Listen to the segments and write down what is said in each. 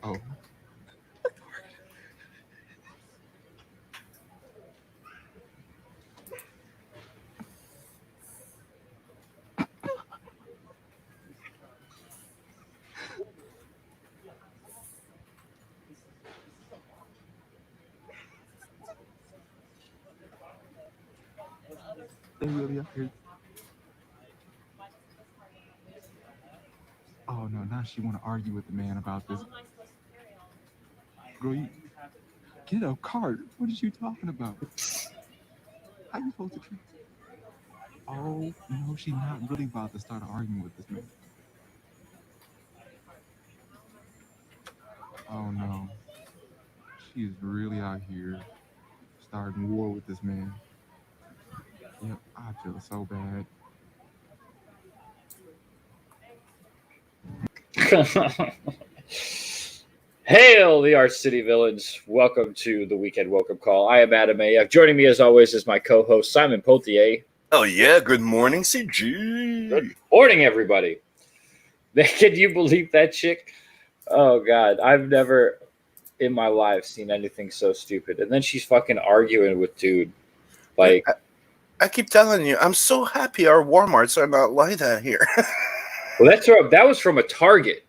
Oh, they really out here. Oh no, now she want to argue with the man about this. Girl, you get a cart. What is you talking about? How you supposed to treat? Oh no, she's not really about to start arguing with this man. Oh no, she is really out here starting war with this man. Yep, I feel so bad. Hail the Art City villains. Welcome to the Weekend Welcome Call. I am Adam AF. Joining me as always is my co-host Simon Pothier. Oh yeah, good morning, CG. Good morning, everybody. Can you believe that chick? Oh God, I've never in my life seen anything so stupid. And then she's fucking arguing with dude. Like I keep telling you, I'm so happy our Walmarts are not like that here. well, that was from a Target.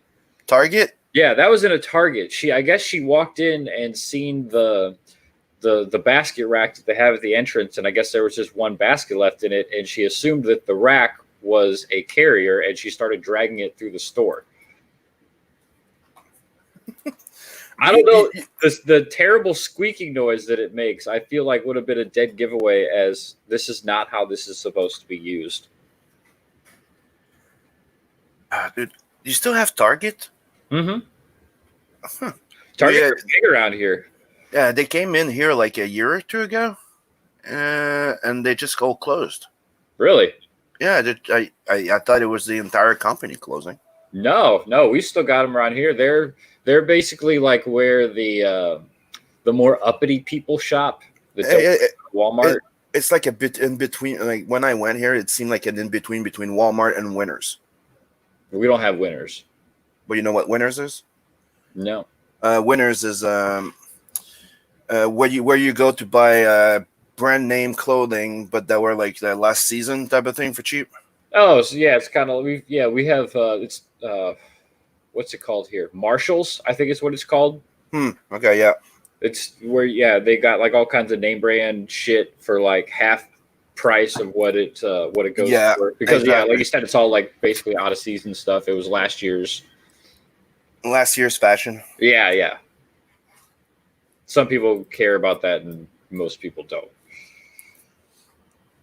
Target? Yeah, that was in a Target. I guess she walked in and seen the basket rack that they have at the entrance, and I guess there was just one basket left in it, and she assumed that the rack was a carrier, and she started dragging it through the store. I don't know. The terrible squeaking noise that it makes, I feel like would have been a dead giveaway, as this is not how this is supposed to be used. Dude, you still have Target? Mm-hmm. Target is big around here. Yeah, they came in here like a year or two ago, and they just all closed. Really? Yeah, I thought it was the entire company closing. No, we still got them around here. They're basically like where the more uppity people shop. Walmart. It's like a bit in between. Like when I went here, it seemed like an in between Walmart and Winners. We don't have Winners. But you know what Winners is? No. Winners is where you go to buy brand name clothing, but that were like the last season type of thing for cheap. Oh, so yeah, it's kind of we have it's what's it called here? Marshalls, I think is what it's called. Okay, yeah. It's where they got like all kinds of name brand shit for like half price of what it goes for. Because exactly. Like you said, it's all like basically out of season stuff. It was last year's fashion. Yeah. Some people care about that and most people don't.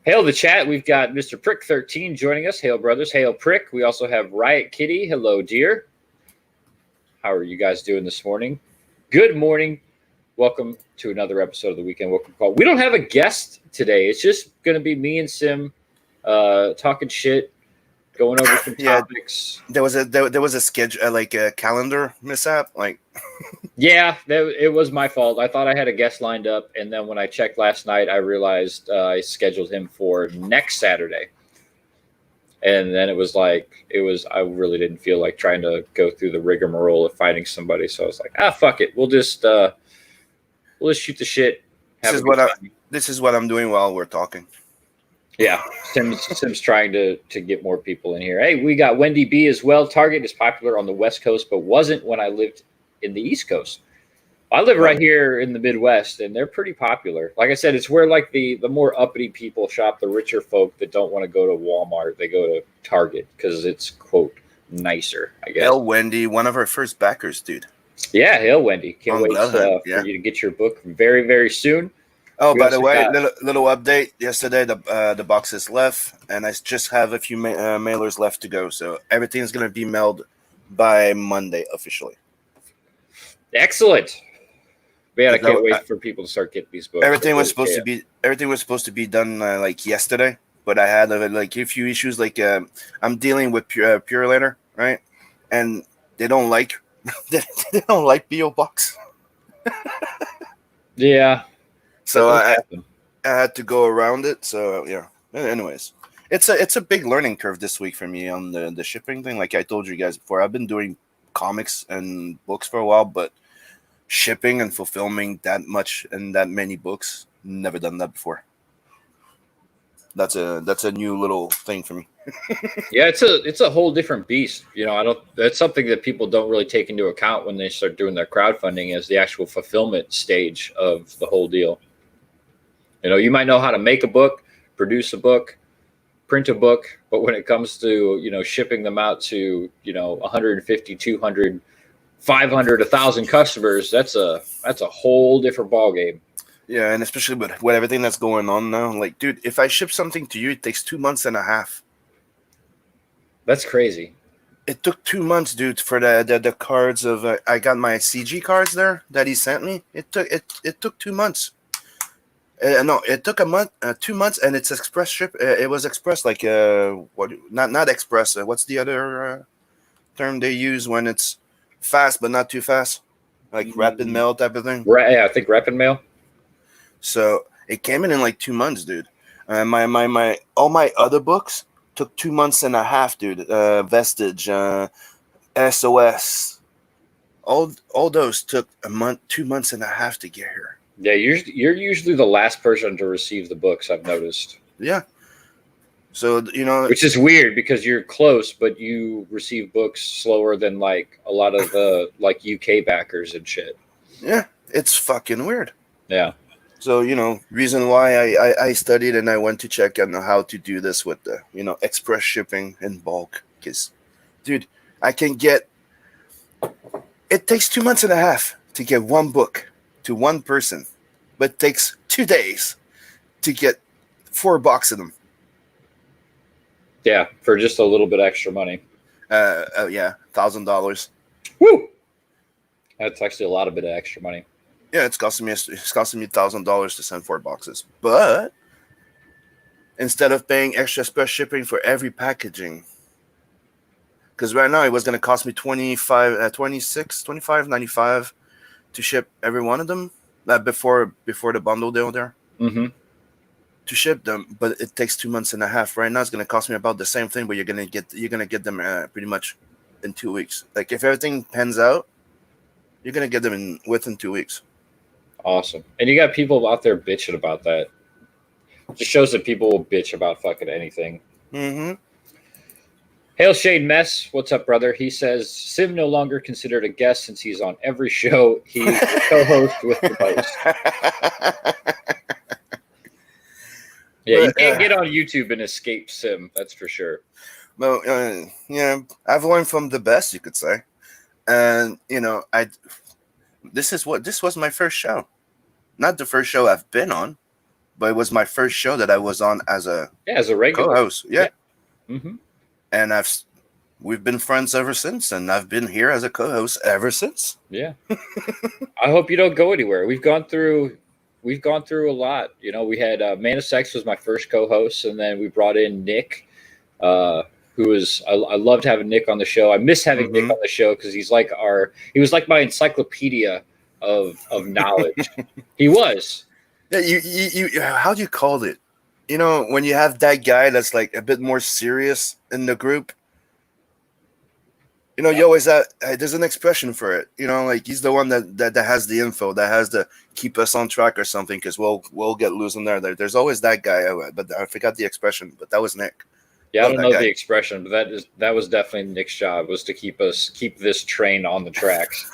Hail the chat. We've got Mr. Prick 13 joining us. Hail brothers. Hail Prick. We also have Riot Kitty. Hello, dear. How are you guys doing this morning? Good morning. Welcome to another episode of the Weekend Welcome Call. We don't have a guest today. It's just going to be me and Sim talking shit, going over some topics. There was a schedule, like a calendar mishap. Like, yeah, it was my fault. I thought I had a guest lined up, and then when I checked last night, I realized I scheduled him for next Saturday. And then I really didn't feel like trying to go through the rigmarole of finding somebody. So I was like, fuck it. We'll just shoot the shit. This is what I'm doing while we're talking. Yeah, Sim's trying to get more people in here. Hey, we got Wendy B as well. Target is popular on the West Coast, but wasn't when I lived in the East Coast. I live right here in the Midwest, and they're pretty popular. Like I said, it's where like the more uppity people shop, the richer folk that don't want to go to Walmart. They go to Target because it's, quote, nicer, I guess. Hail Wendy, one of our first backers, dude. Yeah, hail Wendy. Can't wait for you to get your book very, very soon. Oh, by the way, little update. Yesterday, the boxes left, and I just have a few mailers left to go. So everything's going to be mailed by Monday officially. Excellent. Man, I can't wait for people to start getting these books. Everything was supposed to be done like yesterday, but I had like a few issues. Like I'm dealing with Pure Letter, right? And they don't like they don't like PO Box. Yeah. So I had to go around it. So yeah. Anyways, it's a big learning curve this week for me on the shipping thing. Like I told you guys before, I've been doing comics and books for a while, but shipping and fulfilling that much and that many books, never done that before. That's a new little thing for me. Yeah, it's a whole different beast. That's something that people don't really take into account when they start doing their crowdfunding, is the actual fulfillment stage of the whole deal. You might know how to make a book, produce a book, print a book, but when it comes to, shipping them out to, 150, 200, 500, 1,000 customers, that's a whole different ballgame. Yeah, and especially with everything that's going on now. Like, dude, if I ship something to you, it takes 2 months and a half. That's crazy. It took 2 months, dude, for the cards of I got my CG cards there that he sent me. It took 2 months. No, it took a month, 2 months, and it's express ship. It was express, like what? Not express. What's the other term they use when it's fast but not too fast, like rapid mail type of thing? Right. Yeah, I think rapid mail. So it came in like 2 months, dude. My all my other books took 2 months and a half, dude. Vestige, SOS, all those took a month, 2 months and a half to get here. Yeah, you're usually the last person to receive the books, I've noticed. Yeah. So, which is weird because you're close, but you receive books slower than like a lot of the like UK backers and shit. Yeah, it's fucking weird. Yeah. So, reason why I studied and I went to check on how to do this with the, express shipping in bulk. Because, dude, it takes 2 months and a half to get one book to one person, but it takes 2 days to get 4 boxes of them. Yeah, for just a little bit extra money. Yeah, $1,000. Woo! That's actually a lot of bit of extra money. Yeah, it's costing me $1,000 to send 4 boxes. But instead of paying extra express shipping for every packaging, because right now it was going to cost me $25.95 to ship every one of them before the bundle deal there. Mm-hmm. To ship them, but it takes 2 months and a half. Right now, it's going to cost me about the same thing, but you're going to get them pretty much in 2 weeks. Like if everything pans out, you're going to get them within 2 weeks. Awesome. And you got people out there bitching about that. It just shows that people will bitch about fucking anything. Mm-hmm. Hail Shade Mess. What's up, brother? He says, Sim no longer considered a guest since he's on every show. He's the co-host with the most. Yeah, you can't get on YouTube and escape Sim. That's for sure. Well, yeah, I've learned from the best, you could say. And, this was my first show. Not the first show I've been on, but it was my first show that I was on as a regular co-host. Yeah. Mm-hmm. And we've been friends ever since, and I've been here as a co-host ever since. Yeah. I hope you don't go anywhere. We've gone through a lot. We had Man of Sex was my first co-host, and then we brought in Nick, who was I loved having Nick on the show. I miss having Nick on the show because he was like my encyclopedia of knowledge. He was. Yeah, you how do you call it? When you have that guy that's like a bit more serious in the group. You always have, there's an expression for it. Like he's the one that has the info, that has to keep us on track or something, because we'll get loose in there. There's always that guy, but I forgot the expression, but that was Nick. Yeah, I don't know the expression, but that was definitely Nick's job, was to keep this train on the tracks.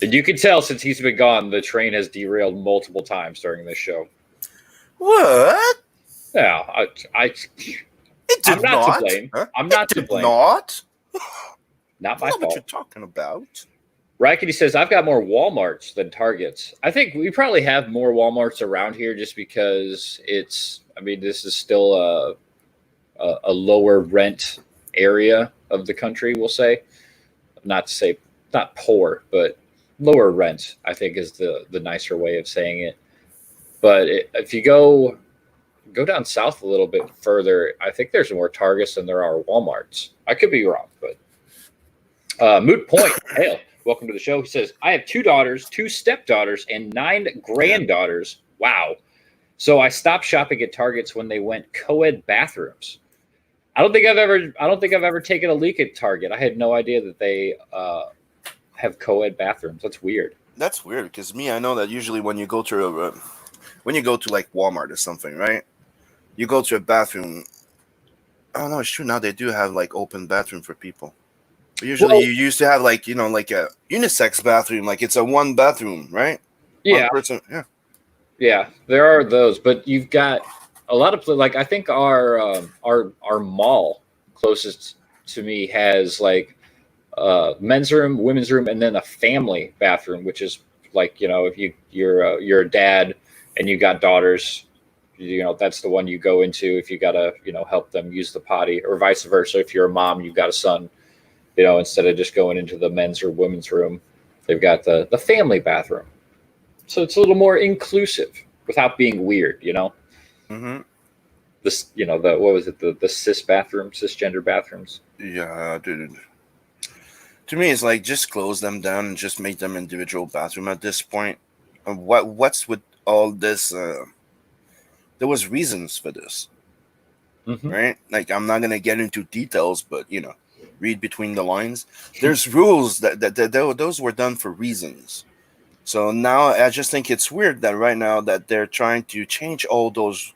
And you can tell since he's been gone, the train has derailed multiple times during this show. What? Yeah, I'm not to blame. Huh? I'm not to blame. Not my fault. What you're talking about? Rackety says, I've got more Walmarts than Targets. I think we probably have more Walmarts around here just because this is still a lower rent area of the country, we'll say. Not to say not poor, but lower rent, I think, is the nicer way of saying it. But if you go down south a little bit further, I think there's more Targets than there are Walmarts. I could be wrong, but Moot Point, hail. Welcome to the show. He says, I have 2 daughters, 2 stepdaughters, and 9 granddaughters. Wow. So I stopped shopping at Targets when they went co-ed bathrooms. I don't think I've ever taken a leak at Target. I had no idea that they have co-ed bathrooms. That's weird. That's weird because I know that usually when you go to like Walmart or something, right? You go to a bathroom. Oh no, it's true. Now they do have like open bathroom for people. But usually, you used to have like like a unisex bathroom, like it's a one bathroom, right? Yeah, one person. Yeah. yeah, there are those, but you've got a lot of like I think our mall closest to me has like men's room, women's room, and then a family bathroom, which is like if you're a dad and you got daughters, that's the one you go into if you gotta help them use the potty, or vice versa. If you're a mom, you've got a son, instead of just going into the men's or women's room, they've got the family bathroom. So it's a little more inclusive without being weird, Mm-hmm. This, what was it? The cisgender bathrooms. Yeah, dude. To me, it's like just close them down and just make them individual bathroom at this point. What's with all this? There was reasons for this, right? Like I'm not gonna get into details, but read between the lines. There's rules that those were done for reasons. So now I just think it's weird that right now that they're trying to change all those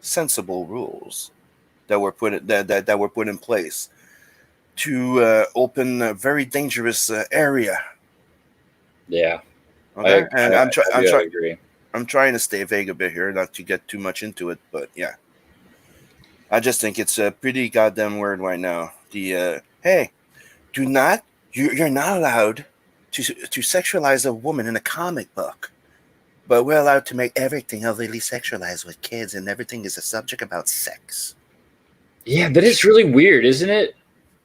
sensible rules that were put that were put in place to open a very dangerous area. Yeah. Okay, I agree. I'm trying to stay vague a bit here, not to get too much into it, but yeah, I just think it's a pretty goddamn weird right now. The hey, you're not allowed to sexualize a woman in a comic book, but we're allowed to make everything overly sexualized with kids, and everything is a subject about sex. Yeah, that is really weird, isn't it?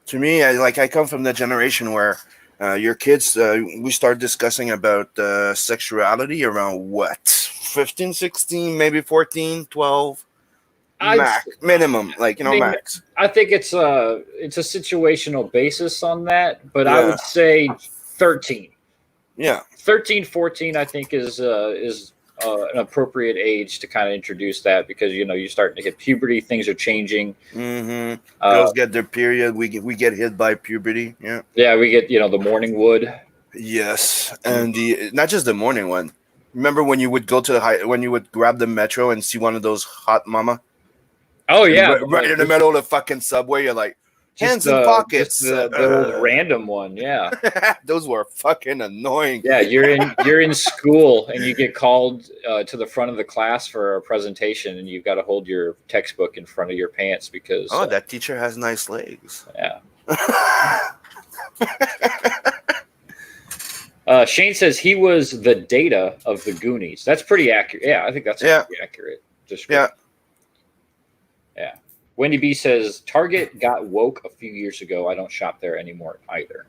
To me, I come from the generation where your kids, we start discussing about sexuality around what? 15, 16, maybe 14, 12? Minimum, max. I think it's a situational basis on that, but Yeah. I would say 13. Yeah. 13, 14, I think is an appropriate age to kind of introduce that, because you're starting to hit puberty, things are changing. Mm-hmm. Girls get their period. We get hit by puberty. Yeah. Yeah, we get the morning wood. Yes, and not just the morning one. Remember when you would go to when you would grab the metro and see one of those hot mama? Oh yeah, right in the middle of the fucking subway. You're like, hands in pockets. The old random one, yeah. Those were fucking annoying. Yeah, you're in school and you get called to the front of the class for a presentation, and you've got to hold your textbook in front of your pants because that teacher has nice legs. Yeah. Shane says he was the Data of the Goonies. That's pretty accurate. Yeah, I think that's pretty accurate description. Yeah. Wendy B says Target got woke a few years ago. I don't shop there anymore either.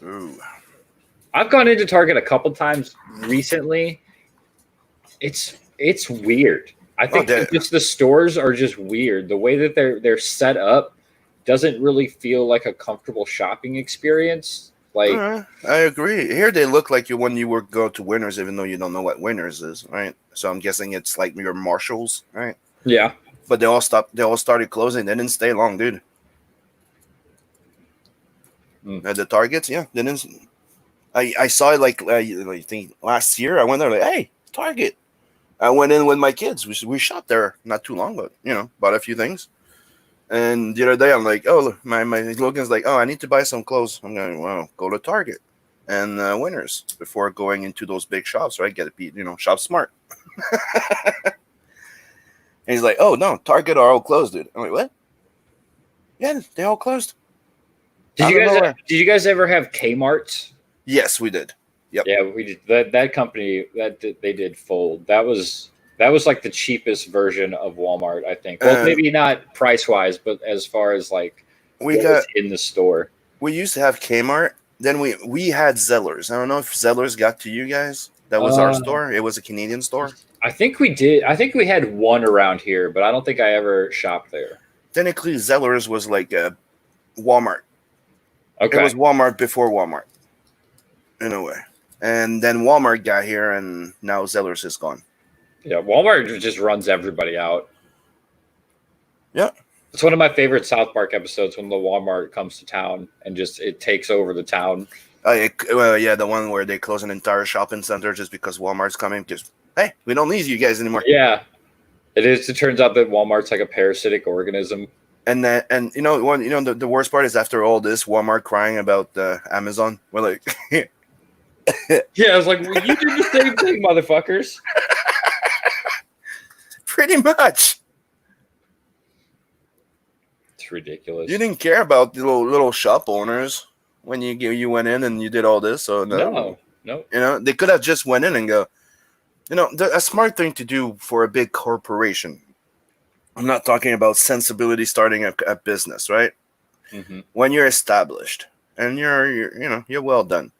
Ooh. I've gone into Target a couple times recently. It's weird. I think just the stores are just weird. The way that they're set up doesn't really feel like a comfortable shopping experience. Like, I agree. Here they look like you when you were go to Winners, even though you don't know what Winners is, right? So I'm guessing it's like your Marshalls, right? Yeah. But they all stopped. They all started closing. They didn't stay long, dude. At the Targets, yeah, they didn't. I saw it like I think last year. I went there like, hey, Target. I went in with my kids. We shopped there not too long, but bought a few things. And the other day, I'm like, oh, my Logan's like, oh, I need to buy some clothes. I'm going, well, go to Target and Winners before going into those big shops, right? Get it, shop smart. And he's like, oh, no, Target are all closed, dude. I'm like, what? Yeah, they all closed. Did you guys ever have Kmart's? Yes, we did. Yep. Yeah, we did. That company they did fold. That was like the cheapest version of Walmart, I think. Well, maybe not price wise, but as far as like we got in the store. We used to have Kmart. Then we had Zellers. I don't know if Zellers got to you guys. That was our store. It was a Canadian store. I think we did. I think we had one around here, but I don't think I ever shopped there. Technically, Zellers was like a Walmart. Okay. It was Walmart before Walmart, in a way. And then Walmart got here, and now Zellers is gone. Yeah, Walmart just runs everybody out. Yeah. It's one of my favorite South Park episodes when the Walmart comes to town and just it takes over the town. Well, yeah, the one where they close an entire shopping center just because Walmart's coming. Because hey, we don't need you guys anymore. Yeah, it is. It turns out that Walmart's like a parasitic organism. And the worst part is after all this, Walmart crying about Amazon. We're like, yeah, I was like, well, you did the same thing, motherfuckers. Pretty much. It's ridiculous. You didn't care about the little shop owners when you went in and you did all this. So no. They could have just went in and go. A smart thing to do for a big corporation. I'm not talking about sensibility starting a business, right? Mm-hmm. When you're established and you're well done,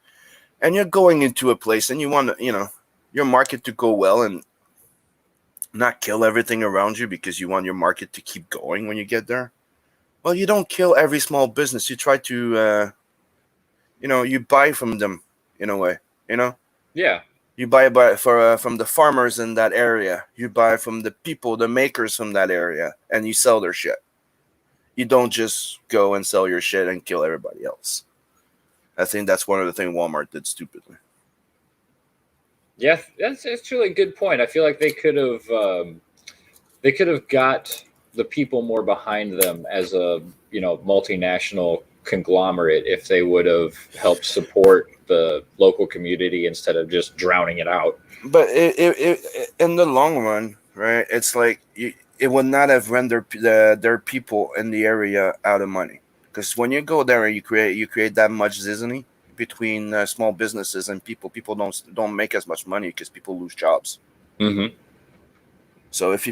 and you're going into a place and you want your market to go well and not kill everything around you because you want your market to keep going when you get there. Well, you don't kill every small business. You try to, you buy from them in a way, Yeah. You buy from the farmers in that area. You buy from the people, the makers from that area, and you sell their shit. You don't just go and sell your shit and kill everybody else. I think that's one of the things Walmart did stupidly. Yeah, that's really a good point. I feel like they could have got the people more behind them as a multinational conglomerate if they would have helped support the local community instead of just drowning it out. But it in the long run, right? It's like it would not have rendered their people in the area out of money, because when you go there and you create that much zizzy between small businesses and people don't make as much money because people lose jobs. Mm-hmm. So if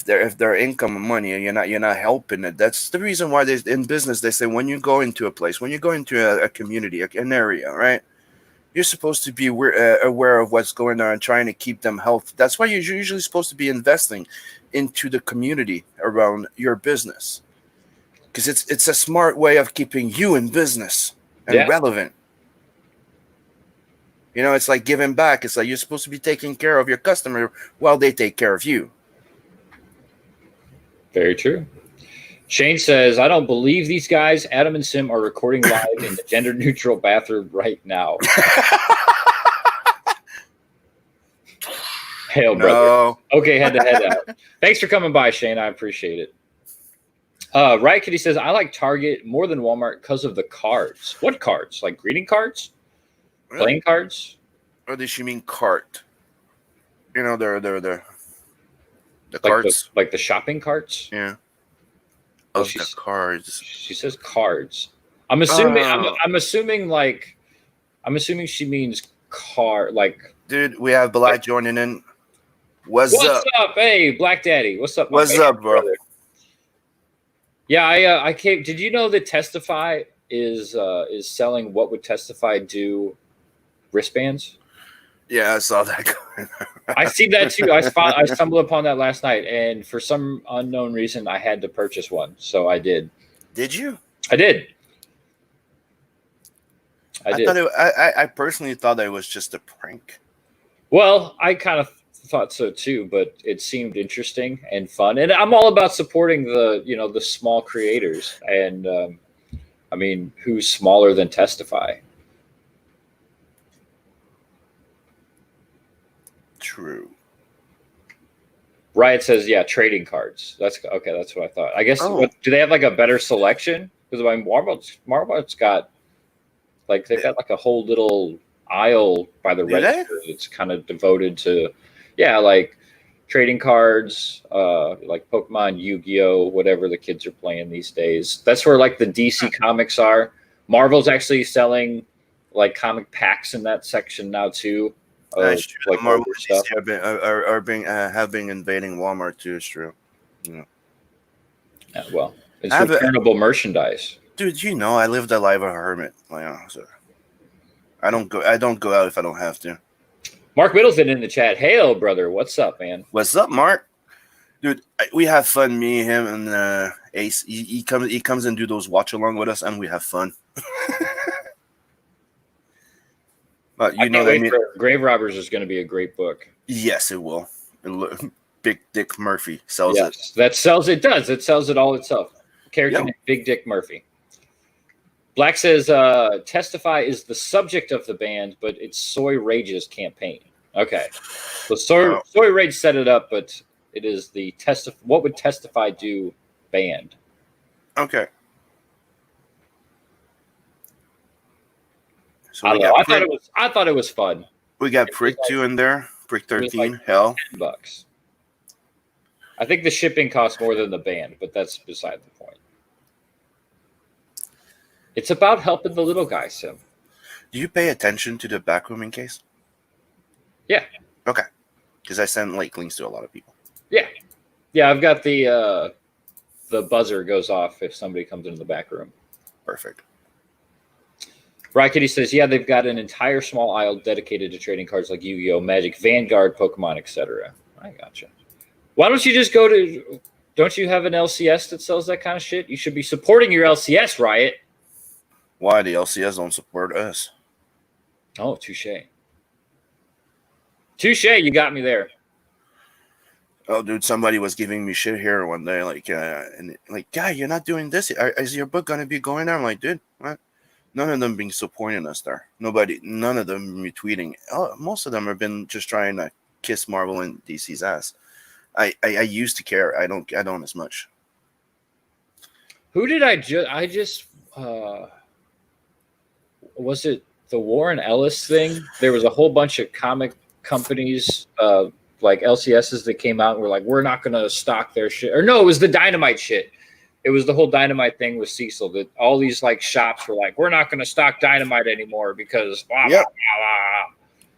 their income and money, you're not helping it. That's the reason why in business they say when you go into a place, when you go into a community, an area, right? You're supposed to be aware of what's going on and trying to keep them healthy. That's why you're usually supposed to be investing into the community around your business, because it's a smart way of keeping you in business and relevant. It's like giving back. It's like you're supposed to be taking care of your customer while they take care of you. Very true. Shane says, I don't believe these guys. Adam and Sim are recording live in the gender-neutral bathroom right now. Hail, brother. No. Okay, had to head out. Thanks for coming by, Shane. I appreciate it. Right Kitty says, I like Target more than Walmart because of the cards. What cards? Like greeting cards? Really? Playing cards? Or does she mean cart? They're the like cards. Like the shopping carts? Yeah. Oh, the cards. She says cards. I'm assuming. I'm assuming she means car. Like, dude, we have Blacc joining in. What's up? Hey, Blacc Daddy. What's up? What's up, bro? Brother? Yeah, I came. Did you know that Testify is selling what would Testify do wristbands? Yeah, I saw that. I see that too. I stumbled upon that last night, and for some unknown reason, I had to purchase one, so I did. Did you? I did. I did. I personally thought that it was just a prank. Well, I kind of thought so too, but it seemed interesting and fun, and I'm all about supporting the small creators, and I mean, who's smaller than Testify? True. Riot says, yeah, trading cards. That's okay. That's what I thought. I guess. Do they have like a better selection? Because I mean, Walmart's got they've got like a whole little aisle by the register that's kind of devoted to, like trading cards, like Pokemon, Yu-Gi-Oh, whatever the kids are playing these days. That's where like the DC comics are. Marvel's actually selling like comic packs in that section now too. That's true. Like Marvel stuff. have been invading Walmart too. It's true. Yeah, well, it's returnable merchandise. Dude, I lived a life of a hermit. So I don't go out if I don't have to. Mark Middleton in the chat. Hail, brother. What's up, man? What's up, Mark? Dude, we have fun. Me, him, and Ace. He comes and do those watch along with us, and we have fun. But Grave Robbers is going to be a great book. Yes, it will. Big Dick Murphy sells it. That sells it. Does it sells it all itself? Character Yo. named Big Dick Murphy. Blacc says, Testify is the subject of the band, but it's Soy Rage's campaign. Okay. So Soy Rage set it up, but it is the what would Testify do band. Okay. So I don't know. I thought it was fun. We got Prick 2 in there. Prick 13. like Hell. $10. I think the shipping costs more than the band, but that's beside the point. It's about helping the little guy, Sim. Do you pay attention to the backrooming case? Yeah. Okay. Because I send like links to a lot of people. Yeah. Yeah, I've got the buzzer goes off if somebody comes into the back room. Perfect. Right Kitty says, yeah, they've got an entire small aisle dedicated to trading cards like Yu-Gi-Oh, Magic, Vanguard, Pokemon, etc. I gotcha. Why don't you just go to... Don't you have an LCS that sells that kind of shit? You should be supporting your LCS, Riot. Why the LCS don't support us? Oh, touche. Touche, you got me there. Oh, dude, somebody was giving me shit here one day, guy, you're not doing this. Is your book gonna be going there? I'm like, dude, what? None of them been supporting us there. None of them retweeting. Oh, most of them have been just trying to kiss Marvel and DC's ass. I used to care. I don't as much. Who did I just was it the Warren Ellis thing? There was a whole bunch of comic companies, like LCSs that came out and were like, we're not going to stock their shit. Or no, it was the Dynamite shit. It was the whole Dynamite thing with Cecil that all these like shops were like, we're not going to stock Dynamite anymore because blah, blah, blah, blah.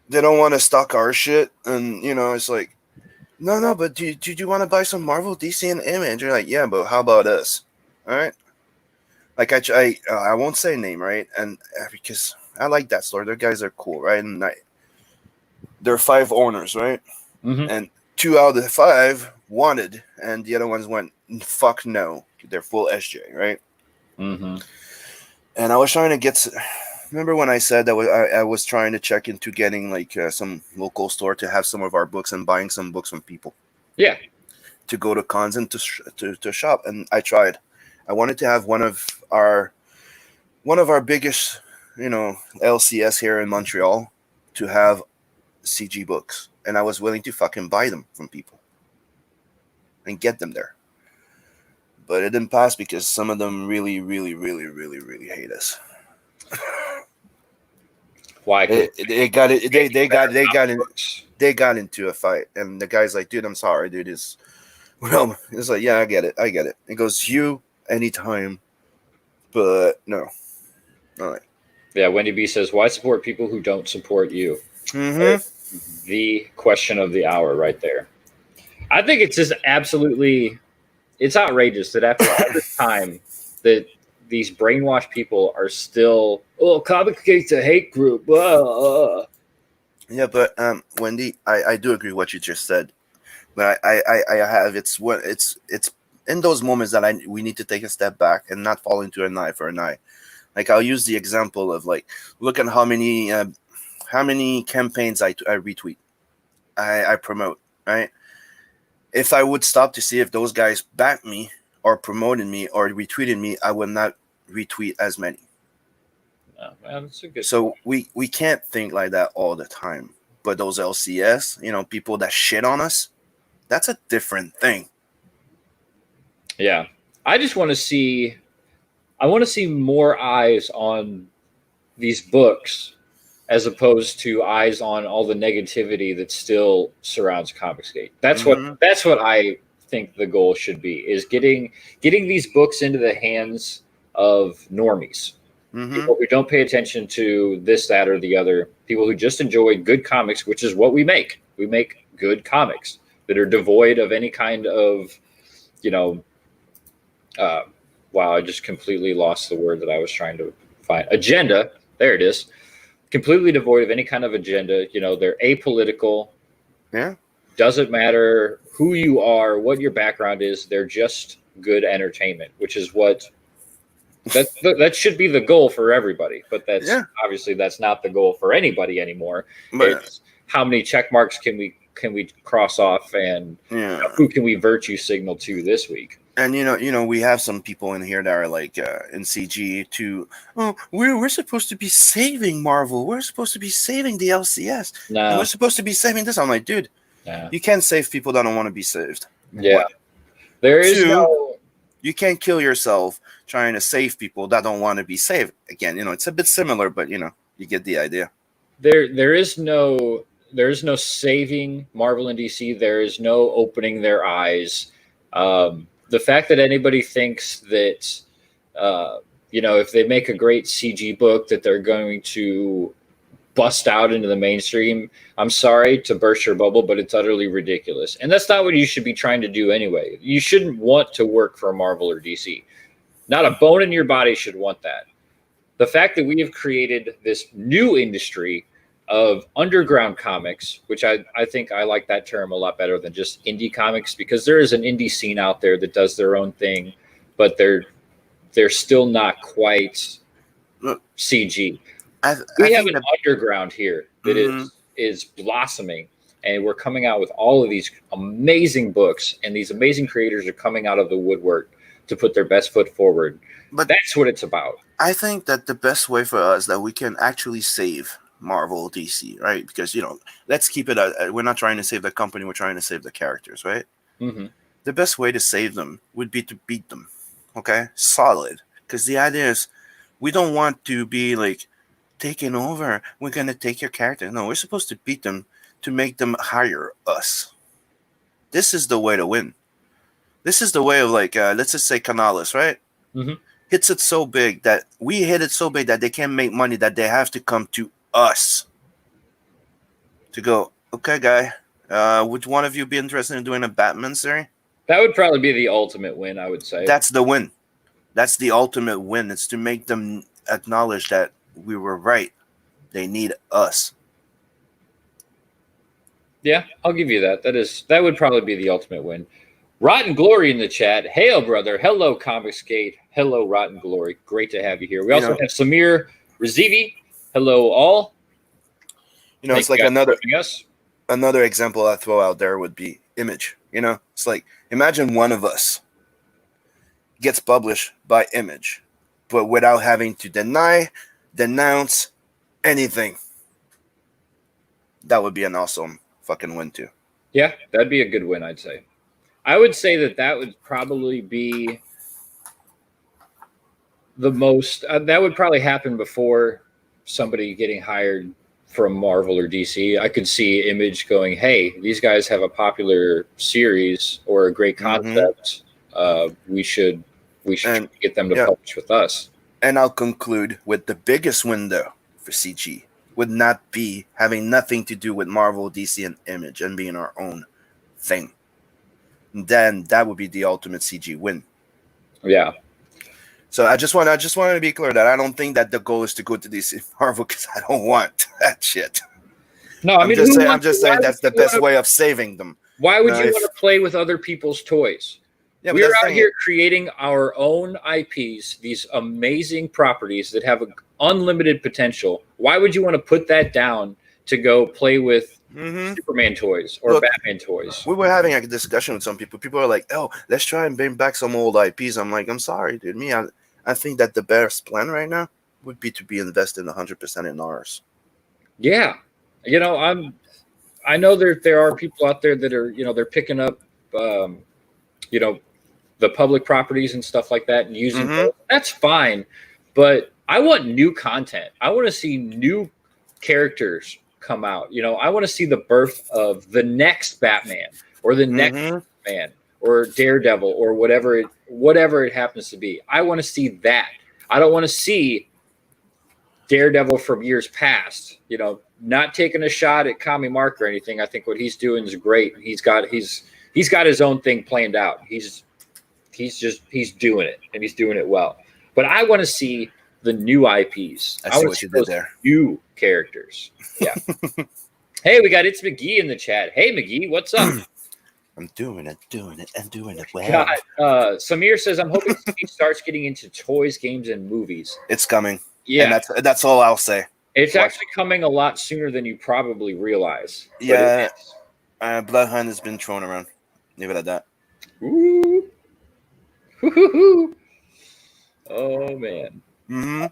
They don't want to stock our shit. And, it's like, no, but do you want to buy some Marvel, DC, and Image? You're like, yeah, but how about us? All right. Like I won't say name, right? And because I like that store. Their guys are cool, right? And there are 5 owners, right? Mm-hmm. And 2 out of the 5 wanted, and the other ones went, fuck no. They're full SJ, right? Mm-hmm. And I was trying to get... Remember when I said that I was trying to check into getting like some local store to have some of our books and buying some books from people? Yeah. To go to cons and to shop. And I tried. I wanted to have one of our biggest, LCS here in Montreal to have CG books. And I was willing to fucking buy them from people and get them there. But it didn't pass because some of them really, really, really, really, really hate us. Why? They got into a fight, and the guy's like, dude, I'm sorry, dude. It's like, yeah, I get it. It goes, you anytime, but no. All right. Yeah, Wendy B says, why support people who don't support you? Mm-hmm. The question of the hour right there. I think it's just it's outrageous that after all this time that these brainwashed people are still, Comic Gate's a hate group. Yeah, but Wendy, I do agree with what you just said. But I have it's in those moments that we need to take a step back and not fall into an eye for an eye. Like I'll use the example of like, look at how many campaigns I retweet, I promote, right? If I would stop to see if those guys backed me or promoted me or retweeted me, I would not retweet as many. Oh, man, that's a good so we can't think like that all the time. But those LCS, people that shit on us, that's a different thing. Yeah. I just want to see more eyes on these books as opposed to eyes on all the negativity that still surrounds Comicsgate. That's what I think the goal should be, is getting these books into the hands of normies. Mm-hmm. People who don't pay attention to this, that, or the other. People who just enjoy good comics, which is what we make. We make good comics that are devoid of any kind of, wow, I just completely lost the word that I was trying to find. Agenda. There it is. Completely devoid of any kind of agenda. They're apolitical. Yeah. Doesn't matter who you are, what your background is. They're just good entertainment, which is what that should be the goal for everybody. But obviously that's not the goal for anybody anymore. But it's how many check marks can we cross off, and who can we virtue signal to this week? And we have some people in here that are like in CG too. Oh, we're supposed to be saving Marvel. We're supposed to be saving the LCS. No. And we're supposed to be saving this. I'm like, dude, you can't save people that don't want to be saved. Yeah. One. There is Two, you can't kill yourself trying to save people that don't want to be saved. Again, it's a bit similar, but you get the idea. There is no saving Marvel and DC. There is no opening their eyes. The fact that anybody thinks that if they make a great CG book that they're going to bust out into the mainstream, I'm sorry to burst your bubble, but it's utterly ridiculous. And that's not what you should be trying to do anyway. You shouldn't want to work for Marvel or DC. Not a bone in your body should want that. The fact that we have created this new industry of underground comics, which I think I like that term a lot better than just indie comics, because there is an indie scene out there that does their own thing, but they're still not quite CG. We have an underground here that is blossoming, and we're coming out with all of these amazing books, and these amazing creators are coming out of the woodwork to put their best foot forward. But that's what it's about. I think that the best way for us that we can actually save Marvel, DC, right? Because let's keep it. We're not trying to save the company. We're trying to save the characters, right? Mm-hmm. The best way to save them would be to beat them. Okay, solid. Because the idea is, we don't want to be like taking over. We're gonna take your character. No, we're supposed to beat them to make them hire us. This is the way to win. This is the way of like, let's just say Canales, right? Mm-hmm. Hits it so big that we hit it so big that they can't make money, that they have to come to us to go, okay, guy, would one of you be interested in doing a Batman series? That would probably be the ultimate win, I would say. That's the win. That's the ultimate win. It's to make them acknowledge that we were right. They need us. Yeah, I'll give you that. That would probably be the ultimate win. Rotten Glory in the chat. Hail, brother. Hello, Comicsgate. Hello, Rotten Glory. Great to have you here. We also have Samir Razivi. Hello, all. It's like another example I throw out there would be Image. It's like, imagine one of us gets published by Image, but without having to denounce anything. That would be an awesome fucking win too. Yeah, that'd be a good win, I'd say. I would say that would probably be the most. That would probably happen before somebody getting hired from Marvel or DC. I could see Image going, "Hey, these guys have a popular series or a great concept. We should get them to publish with us." And I'll conclude with the biggest window for CG would not be having nothing to do with Marvel, DC, and Image, and being our own thing. Then that would be the ultimate CG win. Yeah. So I just wanted to be clear that I don't think that the goal is to go to DC Marvel, because I don't want that shit. No, I'm just saying that's the best way of saving them. Why would you want to play with other people's toys? Yeah, we're out here creating our own IPs, these amazing properties that have unlimited potential. Why would you want to put that down to go play with Superman toys or Batman toys? We were having a discussion with some people. People are like, "Oh, let's try and bring back some old IPs." I'm like, "I'm sorry, dude. I think that the best plan right now would be to be invested 100% in ours." Yeah, I know there are people out there that are they're picking up the public properties and stuff like that and using those. That's fine, but I want new content. I want to see new characters come out. I want to see the birth of the next Batman or the next man or Daredevil or whatever it happens to be. I want to see that. I don't want to see Daredevil from years past, not taking a shot at Kami Mark or anything. I think what he's doing is great. He's got his own thing planned out. He's doing it, and he's doing it well. But I want to see the new IPs. I see what you did there. New characters. Yeah. Hey, we got It's McGee in the chat. Hey, McGee, what's up? I'm doing it well. God, Samir says, I'm hoping he starts getting into toys, games, and movies. It's coming. Yeah. And that's all I'll say. It's actually coming a lot sooner than you probably realize. Yeah. Bloodhound has been thrown around. Leave it at that. Ooh. Woo-hoo-hoo. Oh man. Mm-hmm.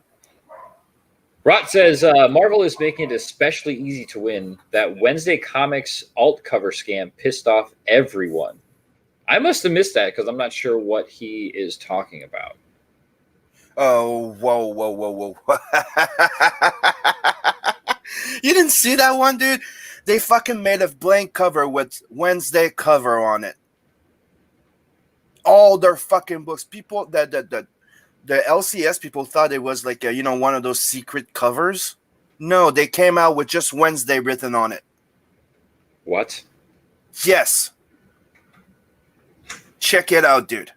Rot says Marvel is making it especially easy to win. That Wednesday Comics alt cover scam pissed off everyone. I must have missed that because I'm not sure what he is talking about. Oh, whoa. You didn't see that one, dude? They fucking made a blank cover with Wednesday cover on it. All their fucking books. People the LCS people thought it was like one of those secret covers. No, they came out with just Wednesday written on it. What? Yes. Check it out, dude.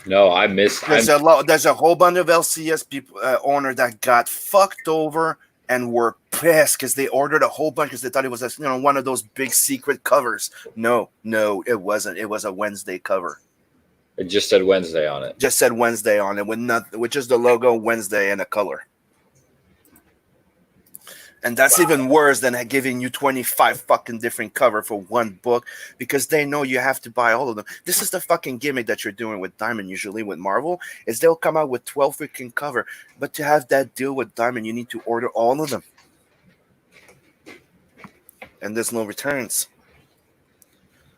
No, I missed. There's a whole bunch of LCS people owner that got fucked over and were pissed because they ordered a whole bunch because they thought it was one of those big secret covers. No, it wasn't. It was a Wednesday cover. It just said Wednesday on it. Just said Wednesday on it with nothing, which is the logo Wednesday and a color. And that's even worse than giving you 25 fucking different cover for one book because they know you have to buy all of them. This is the fucking gimmick that you're doing with Diamond usually with Marvel is they'll come out with 12 freaking cover. But to have that deal with Diamond, you need to order all of them. And there's no returns.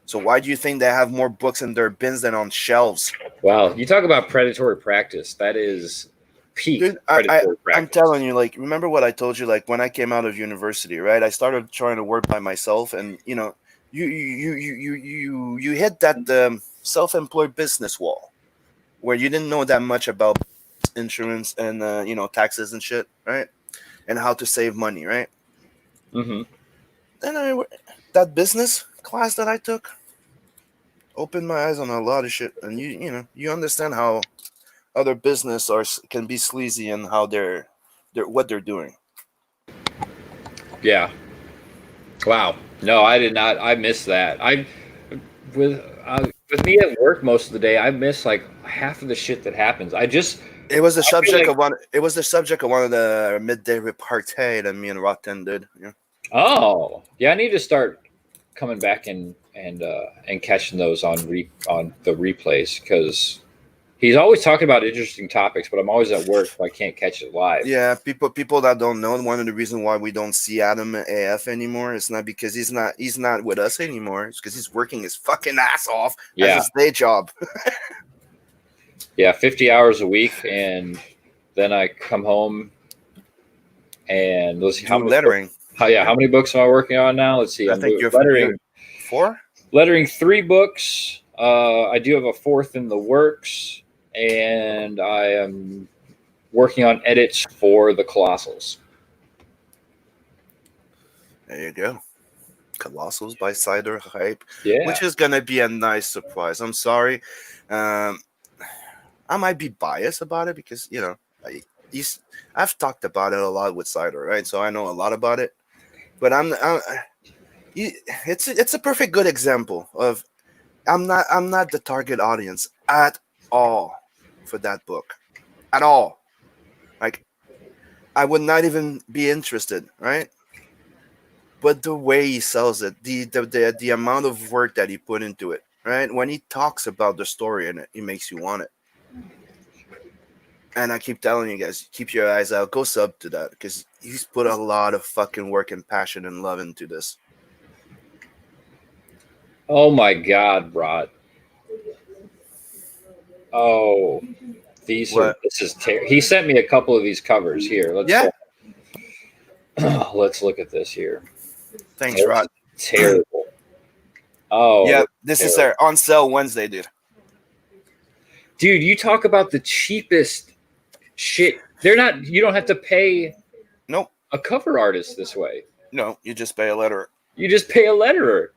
So why do you think they have more books in their bins than on shelves? Wow. You talk about predatory practice. That is peak. Dude, I'm telling you, like, remember what I told you, like, when I came out of university, right? I started trying to work by myself, and you hit that self-employed business wall where you didn't know that much about insurance and taxes and shit, right? And how to save money, right? Mm-hmm. Then that business class that I took opened my eyes on a lot of shit, and you understand how other business can be sleazy and how they're what they're doing. Yeah. Wow. No, I did not. I missed that. With me at work most of the day, I miss like half of the shit that happens. It was the subject of one. It was the subject of one of the midday repartee that me and Rotten did. Yeah. Oh, yeah. I need to start coming back and catching those on the replays because he's always talking about interesting topics, but I'm always at work, so I can't catch it live. Yeah, people that don't know, one of the reasons why we don't see Adam AF anymore is not because he's not with us anymore. It's because he's working his fucking ass off as his day job. Yeah, 50 hours a week, and then I come home and let's see how many lettering. How many books am I working on now? Let's see. I think you're lettering 4. Lettering 3 books. I do have a 4th in the works, and I am working on edits for the Colossals. There you go. Colossals by Cider Hype. Yeah. Which is going to be a nice surprise. I'm sorry. I might be biased about it because, I've talked about it a lot with Cider, right? So I know a lot about it. But it's a perfect good example of I'm not the target audience at all for that book. At all. Like, I would not even be interested, right? But the way he sells it, the amount of work that he put into it, right? When he talks about the story in it, it makes you want it. And I keep telling you guys, keep your eyes out. Go sub to that because he's put a lot of fucking work and passion and love into this. Oh my God, Rod. Oh, this is terrible. He sent me a couple of these covers here. Let's look at this here. Thanks, Rod. Terrible. Oh, yeah. This is our on sale Wednesday, dude. Dude, you talk about the cheapest shit. You don't have to pay a cover artist this way. No, you just pay a letterer. You just pay a letterer.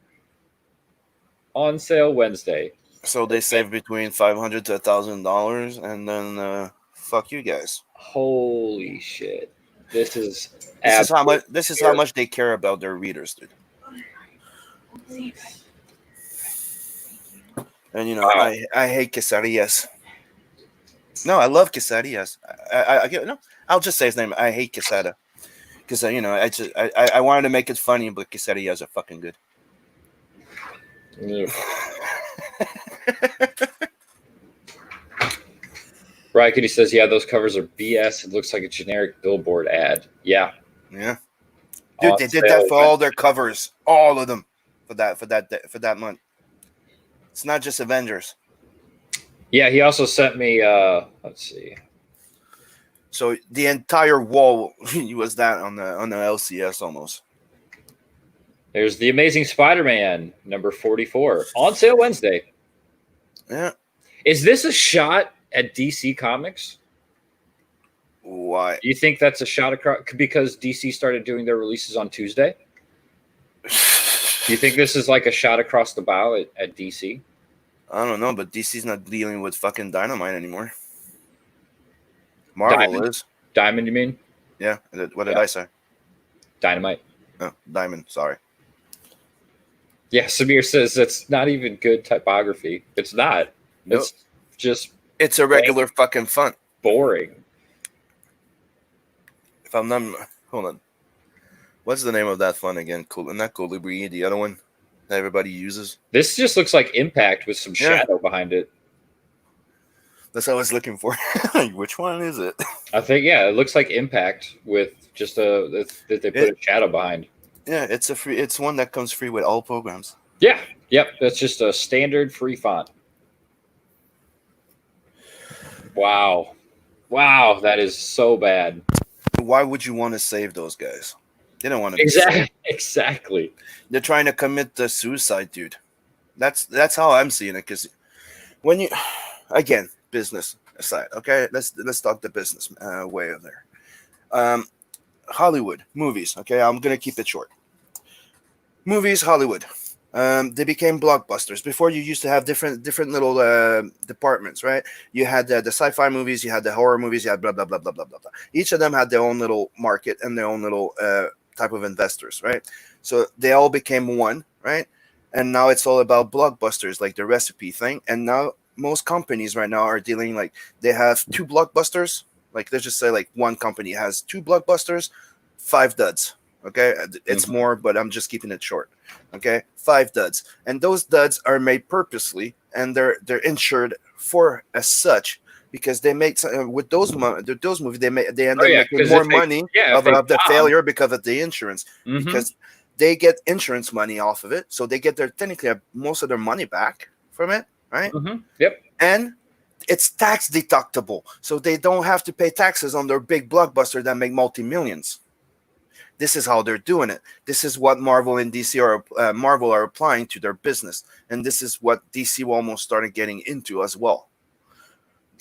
On sale Wednesday. So they save between $500 to $1,000, and then fuck you guys. Holy shit! This is how much they care about their readers, dude. And wow. I hate quesadillas. No, I love quesadillas. I'll just say his name. I hate quesada because I wanted to make it funny, but quesadillas are fucking good. Yeah. Right, and he says, "Yeah, those covers are BS. It looks like a generic billboard ad." Yeah, Yeah, dude, on they did that sale for all their covers, all of them, for that month. It's not just Avengers. Yeah, he also sent me. Let's see. So the entire wall was that on the LCS almost. There's the Amazing Spider-Man number 44 on sale Wednesday. Yeah. Is this a shot at DC Comics? Why? Do you think that's a shot across because DC started doing their releases on Tuesday? Do you think this is like a shot across the bow at DC? I don't know, but DC's not dealing with fucking Dynamite anymore. Marvel is. Diamond, you mean? Yeah. What did I say? Dynamite. Oh, Diamond. Sorry. Yeah, Samir says it's not even good typography. It's not. Nope. It's just. It's a regular fucking font. Boring. If I'm not, hold on. What's the name of that font again? Not Colibri, the other one that everybody uses. This just looks like Impact with some shadow behind it. That's what I was looking for. Which one is it? I think it looks like Impact with just that they put a shadow behind. Yeah, it's one that comes free with all programs. Yeah, yep, that's just a standard free font. Wow, that is so bad. Why would you want to save those guys? They don't want to. Exactly. They're trying to commit the suicide, dude. That's how I'm seeing it. Because when you, again, business aside, okay, let's talk the business way of there. Hollywood movies. Okay, I'm gonna keep it short. Movies, Hollywood. They became blockbusters. Before, you used to have different little departments, right? You had the sci-fi movies, you had the horror movies, you had blah blah blah blah blah blah blah. Each of them had their own little market and their own little type of investors, right? So they all became one, right? And now it's all about blockbusters, like the recipe thing. And now most companies right now are dealing like they have 2 blockbusters. Like let's just say like one company has 2 blockbusters, 5 duds. Okay, it's more, but I'm just keeping it short. Okay, 5 duds, and those duds are made purposely, and they're insured for as such because they make with those movies they end up making more money of the failure because of the insurance because they get insurance money off of it, so they get technically most of their money back from it, right? Yep, and it's tax deductible, so they don't have to pay taxes on their big blockbuster that make multi-millions. This is how they're doing it. This is what Marvel and DC Marvel are applying to their business, and this is what DC almost started getting into as well.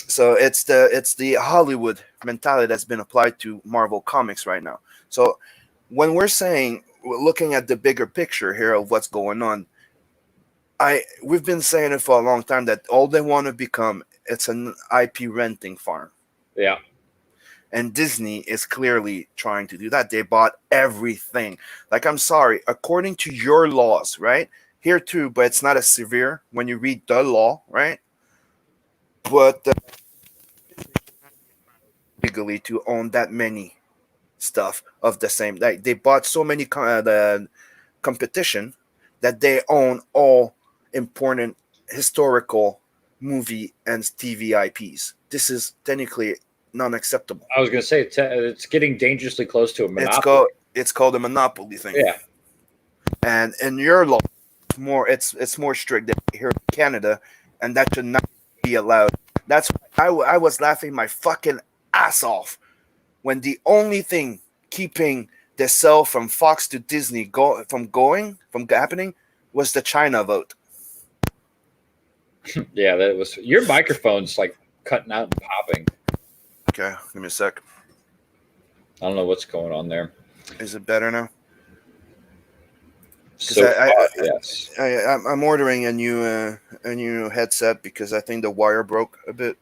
So it's the Hollywood mentality that's been applied to Marvel Comics right now. So when we're looking at the bigger picture here of what's going on, we've been saying it for a long time that all they want to become, it's an IP renting farm. Yeah. And Disney is clearly trying to do that. They bought everything. Like, I'm sorry, according to your laws, right? Here too, but it's not as severe when you read the law, right? But legally to own that many stuff of the same. Like, they bought so many the competition that they own all important historical movie and TV IPs. This is technically non-acceptable. I was going to say it's getting dangerously close to a monopoly. It's called a monopoly thing. Yeah, and in your law, it's more strict than here in Canada, and that should not be allowed. That's why I was laughing my fucking ass off when the only thing keeping the sale from Fox to Disney from happening was the China vote. Yeah, that was your microphone's like cutting out and popping. Okay, give me a sec. I don't know what's going on there. Is it better now? So yes, I'm ordering a new headset because I think the wire broke a bit.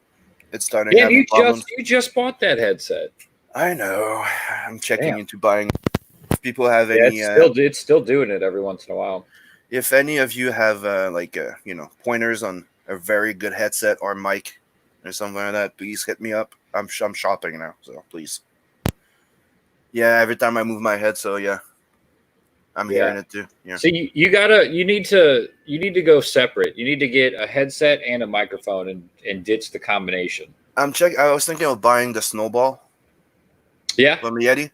It's starting. Yeah, you just bought that headset. I know. I'm checking into buying. If people have any, it's still doing it every once in a while. If any of you have pointers on a very good headset or mic or something like that, please hit me up. I'm shopping now, so please. Yeah, every time I move my head, so yeah, I'm hearing it too. Yeah. So you need to go separate. You need to get a headset and a microphone and ditch the combination. I was thinking of buying the Snowball Yeah, from Yeti.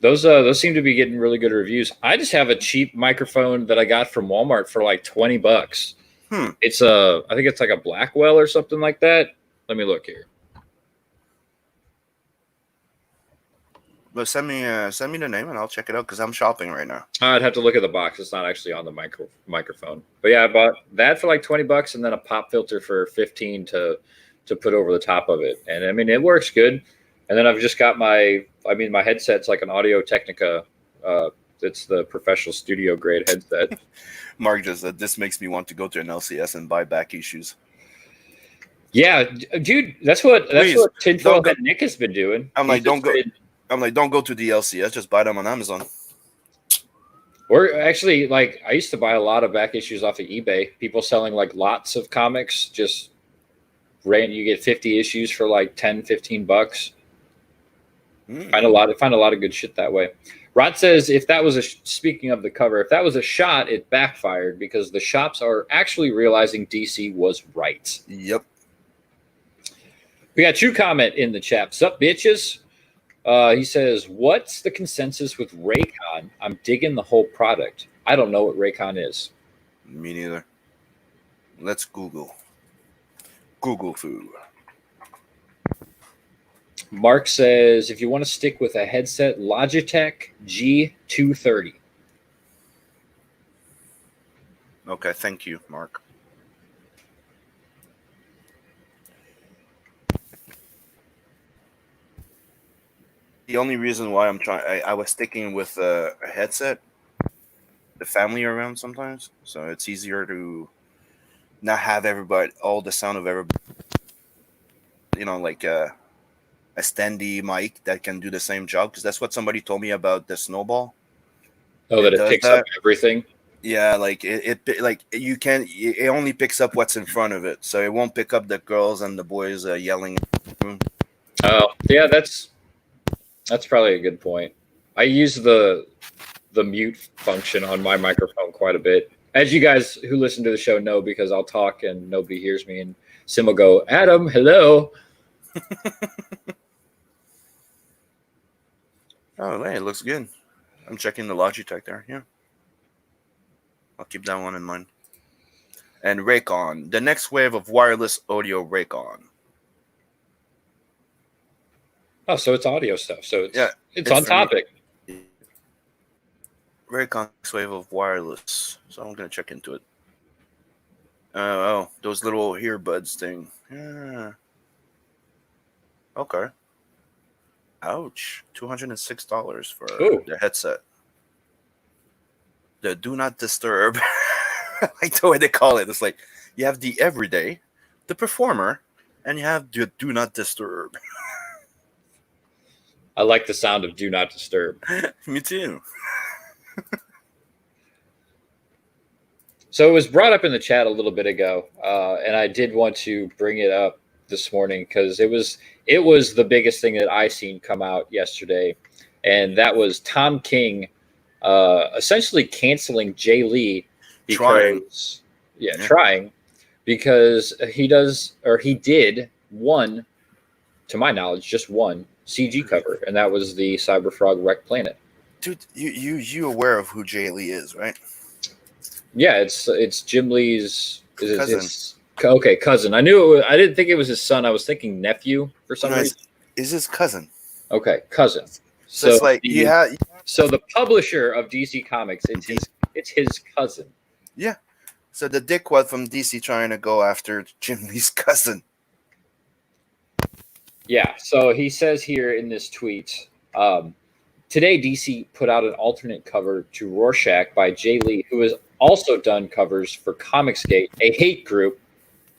those seem to be getting really good reviews. I just have a cheap microphone that I got from Walmart for like $20. It's I think it's like a Blackwell or something like that. Let me look here. But send me the name and I'll check it out because I'm shopping right now. I'd have to look at the box. It's not actually on the microphone. But yeah, I bought that for like $20 and then a pop filter for 15 to put over the top of it. And I mean, it works good. And then I've just got my headset's like an Audio Technica. It's the professional studio grade headset. Mark just said this makes me want to go to an LCS and buy back issues. Yeah, dude, that's what Tinfoil Head Nick has been doing. I'm like, don't go to the LCS, just buy them on Amazon. Or actually, like, I used to buy a lot of back issues off of eBay. People selling like lots of comics, just you get 50 issues for like $10-15. Find a lot of good shit that way. Rod says if that was speaking of the cover, if that was a shot, it backfired because the shops are actually realizing DC was right. Yep. We got True Comment in the chat. Sup, bitches? He says, what's the consensus with Raycon? I'm digging the whole product. I don't know what Raycon is. Me neither. Let's Google. Google food. Mark says, if you want to stick with a headset, Logitech G230. Okay, thank you, Mark. The only reason why I was sticking with a headset, the family around sometimes, so it's easier to not have all the sound of everybody, like a standy mic that can do the same job, because that's what somebody told me about the Snowball. Oh, that it picks up everything? Yeah, like it only picks up what's in front of it, so it won't pick up the girls and the boys yelling. Oh, yeah, that's probably a good point. I use the mute function on my microphone quite a bit. As you guys who listen to the show know, because I'll talk and nobody hears me, and Sim will go, Adam, hello. Oh, hey, it looks good. I'm checking the Logitech there. Yeah. I'll keep that one in mind. And Raycon, the next wave of wireless audio Raycon. Oh, so it's audio stuff. So it's on topic. Raycon next wave of wireless. So I'm going to check into it. Oh, those little earbuds thing. Yeah. Okay. Ouch. $206 for the headset. The do not disturb. I like the way they call it. It's like you have the everyday, the performer, and you have the do not disturb. I like the sound of do not disturb. Me too. So it was brought up in the chat a little bit ago, and I did want to bring it up this morning because it was the biggest thing that I seen come out yesterday, and that was Tom King essentially canceling Jay Lee because trying because he did one, to my knowledge, just one CG cover, and that was the Cyberfrog Wreck Planet. Dude, you aware of who Jay Lee is, right? Yeah, it's Jim Lee's cousin. Cousin. I knew I didn't think it was his son. I was thinking nephew for some reason. Is his cousin? Okay, cousin. So it's like so the publisher of DC Comics, it's his cousin. Yeah. So the dickwad from DC trying to go after Jim Lee's cousin. Yeah. So he says here in this tweet, today DC put out an alternate cover to Rorschach by Jay Lee, who has also done covers for Comicsgate, a hate group.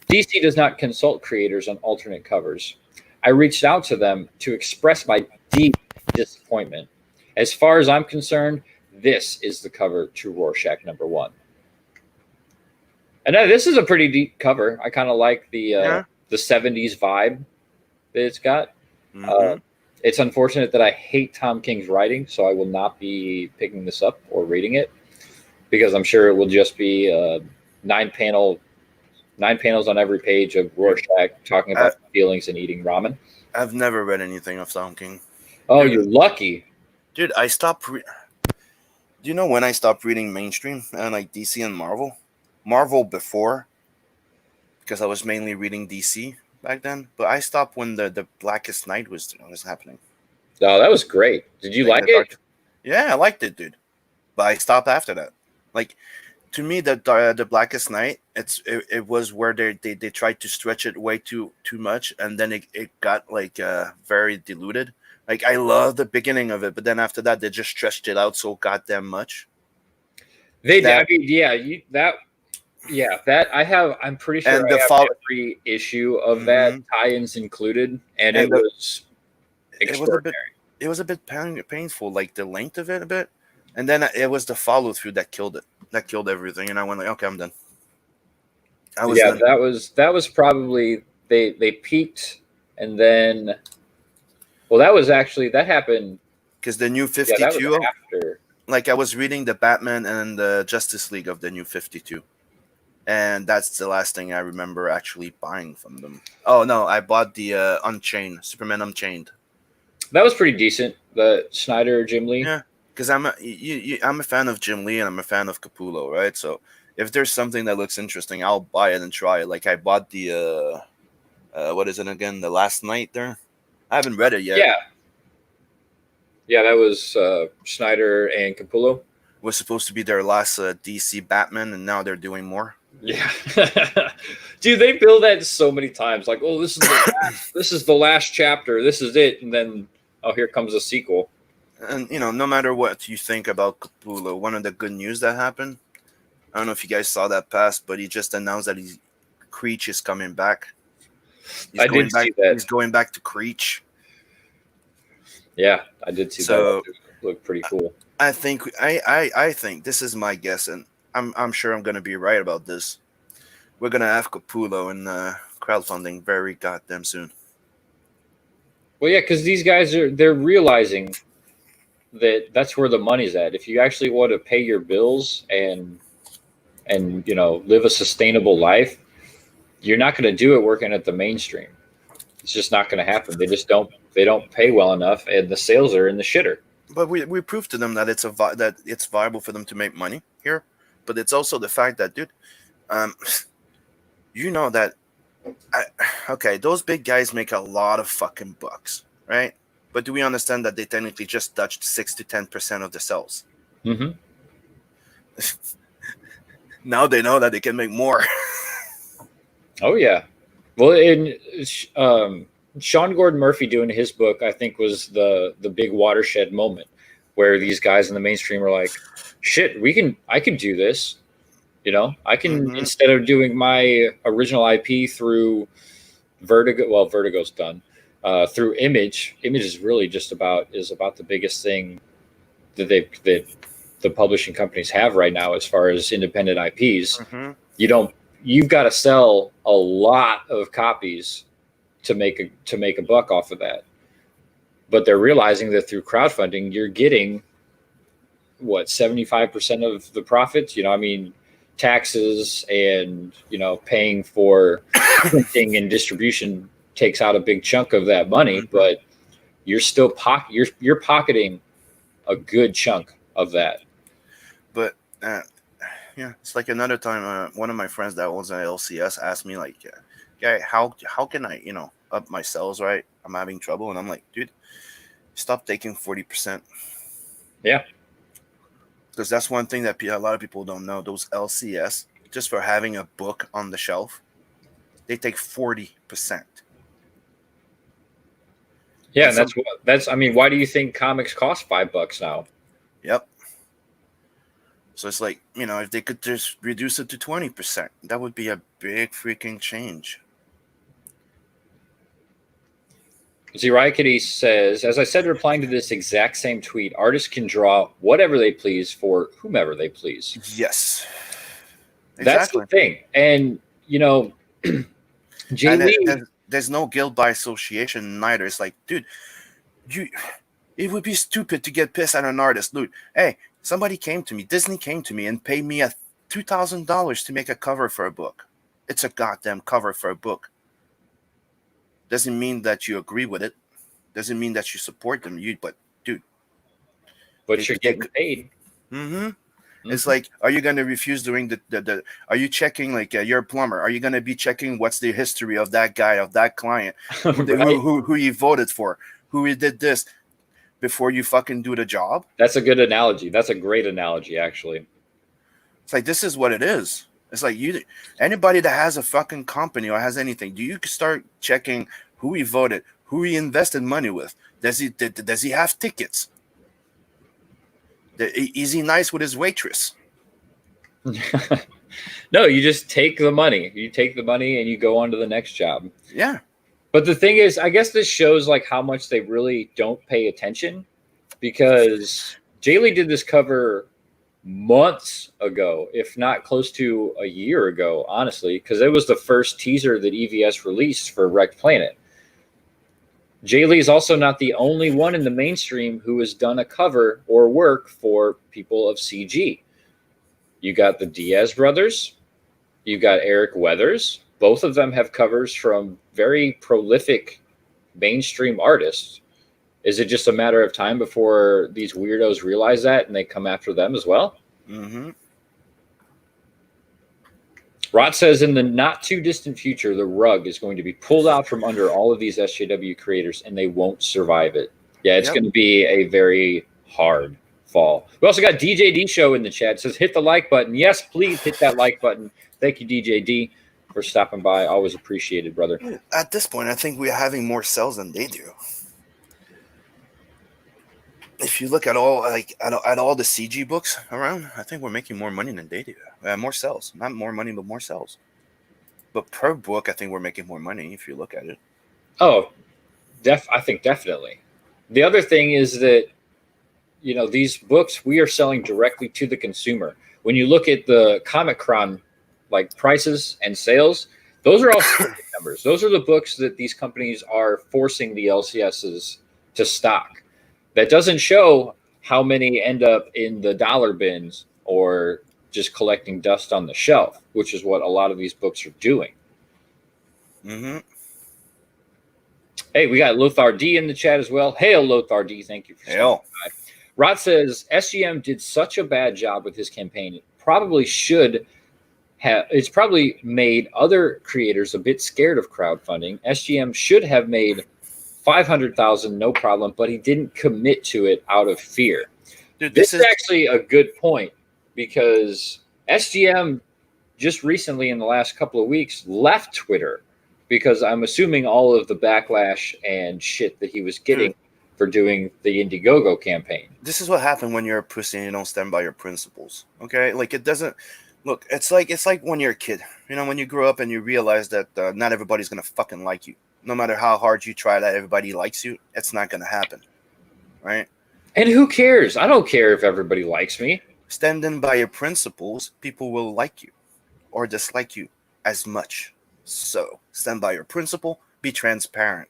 DC does not consult creators on alternate covers. I reached out to them to express my deep disappointment. As far as I'm concerned, this is the cover to Rorschach #1. And this is a pretty deep cover. I kind of like the 70s vibe that it's got. Mm-hmm. It's unfortunate that I hate Tom King's writing, so I will not be picking this up or reading it because I'm sure it will just be a 9-panel 9 panels on every page of Rorschach talking about feelings and eating ramen. I've never read anything of Tom King. Oh, dude, you're lucky. Dude, I stopped. Do you know when I stopped reading mainstream and like DC and Marvel? Marvel before, because I was mainly reading DC back then. But I stopped when the Blackest Night was happening. Oh, that was great. Did you like it? Yeah, I liked it, dude. But I stopped after that. Like, to me, the Blackest Night, it was where they tried to stretch it way too much, and then it got like very diluted. Like, I love the beginning of it, but then after that, they just stretched it out so goddamn much. I'm pretty sure I have every issue of that, tie-ins included, and it was extraordinary. It was a bit painful, like the length of it a bit, and then it was the follow through that killed it. That killed everything, and I went like, okay, I'm done. Done. That was probably they peaked, and then, well, that happened because the New 52. Yeah, that was after. Like, I was reading the Batman and the Justice League of the New 52. And that's the last thing I remember actually buying from them. Oh, no, I bought the Unchained, Superman Unchained. That was pretty decent, the Snyder, Jim Lee. Yeah, because I'm a fan of Jim Lee and I'm a fan of Capullo, right? So if there's something that looks interesting, I'll buy it and try it. Like, I bought the, what is it again? The Last Night there? I haven't read it yet. Yeah, that was Snyder and Capullo. Was supposed to be their last DC Batman, and now they're doing more. Yeah, dude, they build that so many times. Like, oh, this is the last chapter. This is it, and then here comes a sequel. And no matter what you think about Capullo, one of the good news that happened, I don't know if you guys saw that pass, but he just announced that Creech is coming back. I did see that. He's going back to Creech. Yeah, I did see that. It looked pretty cool. I think I think this is my guess, and I'm sure I'm gonna be right about this. We're gonna have Capullo in crowdfunding very goddamn soon. Well, yeah, because these guys they're realizing that that's where the money's at. If you actually want to pay your bills and live a sustainable life, you're not going to do it working at the mainstream. It's just not going to happen. They don't pay well enough, and the sales are in the shitter. But we proved to them that it's viable for them to make money here. But it's also the fact that, dude, that those big guys make a lot of fucking bucks, right? But do we understand that they technically just touched 6 to 10% of the sales? Mm-hmm. Now they know that they can make more. Oh yeah. Well, Sean Gordon Murphy doing his book, I think, was the big watershed moment where these guys in the mainstream are like, shit, I can do this. I can, instead of doing my original IP through Vertigo, well, Vertigo's done, through Image is really just about the biggest thing that the publishing companies have right now as far as independent IPs. Mm-hmm. You've got to sell a lot of copies to make a buck off of that. But they're realizing that through crowdfunding, you're getting 75% of the profits. Taxes and paying for printing and distribution takes out a big chunk of that money, but you're still you're pocketing a good chunk of that. But it's like another time one of my friends that owns an LCS asked me like, "Guy, how can I up my sales? Right, I'm having trouble," and I'm like, "Dude, stop taking 40%." Yeah. Because that's one thing that a lot of people don't know. Those LCS, just for having a book on the shelf, they take 40%. Yeah, and why do you think comics cost $5 now? Yep. So it's like, if they could just reduce it to 20%, that would be a big freaking change. Zerai Kitty says, as I said, replying to this exact same tweet, artists can draw whatever they please for whomever they please. Yes. Exactly. That's the thing. And, there's no guild by association neither. It's like, dude, it would be stupid to get pissed at an artist. Dude, hey, somebody came to me, Disney came to me and paid me $2,000 to make a cover for a book. It's a goddamn cover for a book. Doesn't mean that you agree with it. Doesn't mean that you support them. But dude, But you're getting paid. Mm-hmm. It's like, are you going to refuse doing the are you checking, like, you're a plumber? Are you going to be checking what's the history of that guy, of that client, who you voted for, who he did this before you fucking do the job? That's a good analogy. That's a great analogy, actually. It's like, this is what it is. It's like, anybody that has a fucking company or has anything, do you start checking who he voted, who he invested money with? Does he have tickets? Is he nice with his waitress? No, you just take the money. You take the money and you go on to the next job. Yeah. But the thing is, I guess this shows like how much they really don't pay attention, because Jay Lee did this cover months ago, if not close to a year ago, honestly, because it was the first teaser that EVS released for Wrecked Planet. Jay Lee is also not the only one in the mainstream who has done a cover or work for people of CG. You got the Diaz brothers. You got Eric Weathers. Both of them have covers from very prolific mainstream artists. Is it just a matter of time before these weirdos realize that and they come after them as well? Mm-hmm. Rod says in the not too distant future, the rug is going to be pulled out from under all of these SJW creators and they won't survive it. Yeah, it's going to be a very hard fall. We also got DJ D Show in the chat. It says hit the like button. Yes, please hit that like button. Thank you, DJ D, for stopping by. Always appreciated, brother. At this point, I think we're having more sales than they do. If you look at all at all the CG books around, I think we're making more money than they do. More sales, not more money, but more sales. But per book, I think we're making more money if you look at it. Oh, I think definitely. The other thing is that, you know, these books we are selling directly to the consumer. When you look at the Comic-Con like prices and sales, those are all numbers. Those are the books that these companies are forcing the LCSs to stock. That doesn't show how many end up in the dollar bins or just collecting dust on the shelf, which is what a lot of these books are doing. Mm-hmm. Hey, we got Lothar D in the chat as well. Hail, Lothar D. Thank you for stopping by. Rod says SGM did such a bad job with his campaign. It probably should have. It's probably made other creators a bit scared of crowdfunding. SGM should have made 500,000, no problem, but he didn't commit to it out of fear. Dude, this is actually a good point, because SGM just recently in the last couple of weeks left Twitter because I'm assuming all of the backlash and shit that he was getting for doing the Indiegogo campaign. This is what happened when you're a pussy and you don't stand by your principles. Okay, like it doesn't look. It's like when you're a kid. You know, when you grow up and you realize that not everybody's gonna fucking like you. No matter how hard you try that everybody likes you, it's not gonna happen, right? And who cares? I don't care if everybody likes me. Standing by your principles, people will like you or dislike you as much. So stand by your principle, be transparent,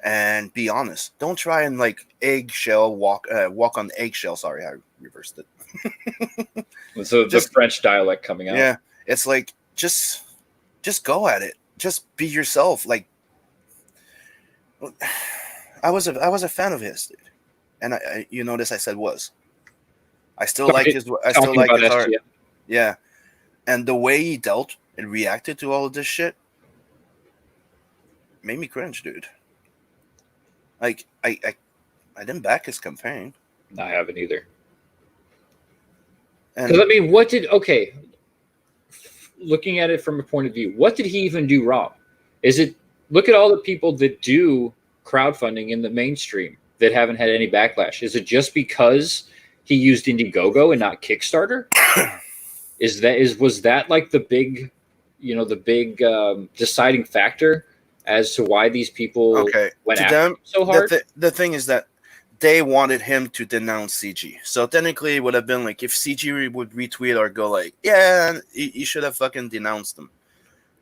and be honest. Don't try and like walk on eggshell. Sorry, I reversed it. So the French dialect coming out. Yeah, it's like just go at it. Just be yourself. Like I was a fan of his, dude. And I you notice I said was. I still like his art. Yeah, and the way he dealt and reacted to all of this shit made me cringe, dude. Like I didn't back his campaign. I haven't either. Because I mean, looking at it from a point of view, what did he even do wrong? Look at all the people that do crowdfunding in the mainstream that haven't had any backlash. Is it just because he used Indiegogo and not Kickstarter? Was that like the big deciding factor as to why these people went after him so hard? The thing is that they wanted him to denounce CG. So technically it would have been like if CG would retweet or go like, yeah, you should have fucking denounced them.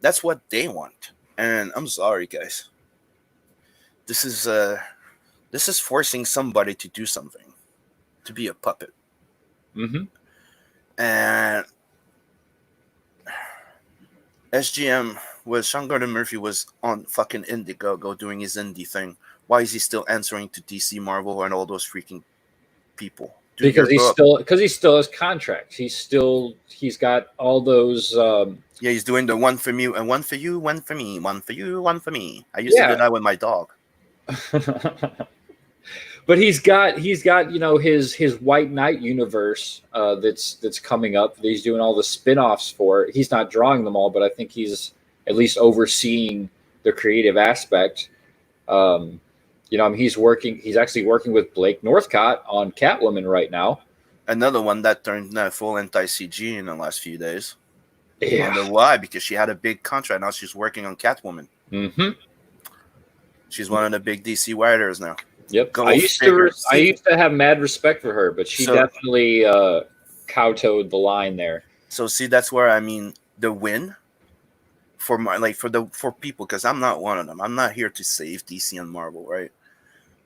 That's what they want. And I'm sorry, guys. This is forcing somebody to do something, to be a puppet. Mm-hmm. And SGM was Sean Gordon Murphy was on fucking Indiegogo doing his indie thing. Why is he still answering to DC, Marvel, and all those freaking people? Dude, Because he still has contracts. He's got all those. Yeah, he's doing the one for me and one for you, one for me, one for you, one for me. I used to do that with my dog. But he's got his White Knight universe that's coming up. That he's doing all the spin-offs for. He's not drawing them all, but I think he's at least overseeing the creative aspect. He's actually working with Blake Northcott on Catwoman right now. Another one that turned full anti-CG in the last few days. Yeah. I wonder why? Because she had a big contract. Now she's working on Catwoman. Mm-hmm. She's one of the big DC writers now. Yep. I used to have mad respect for her, but she definitely kowtowed the line there. So see, that's where I mean the win for people, because I'm not one of them. I'm not here to save DC and Marvel, right?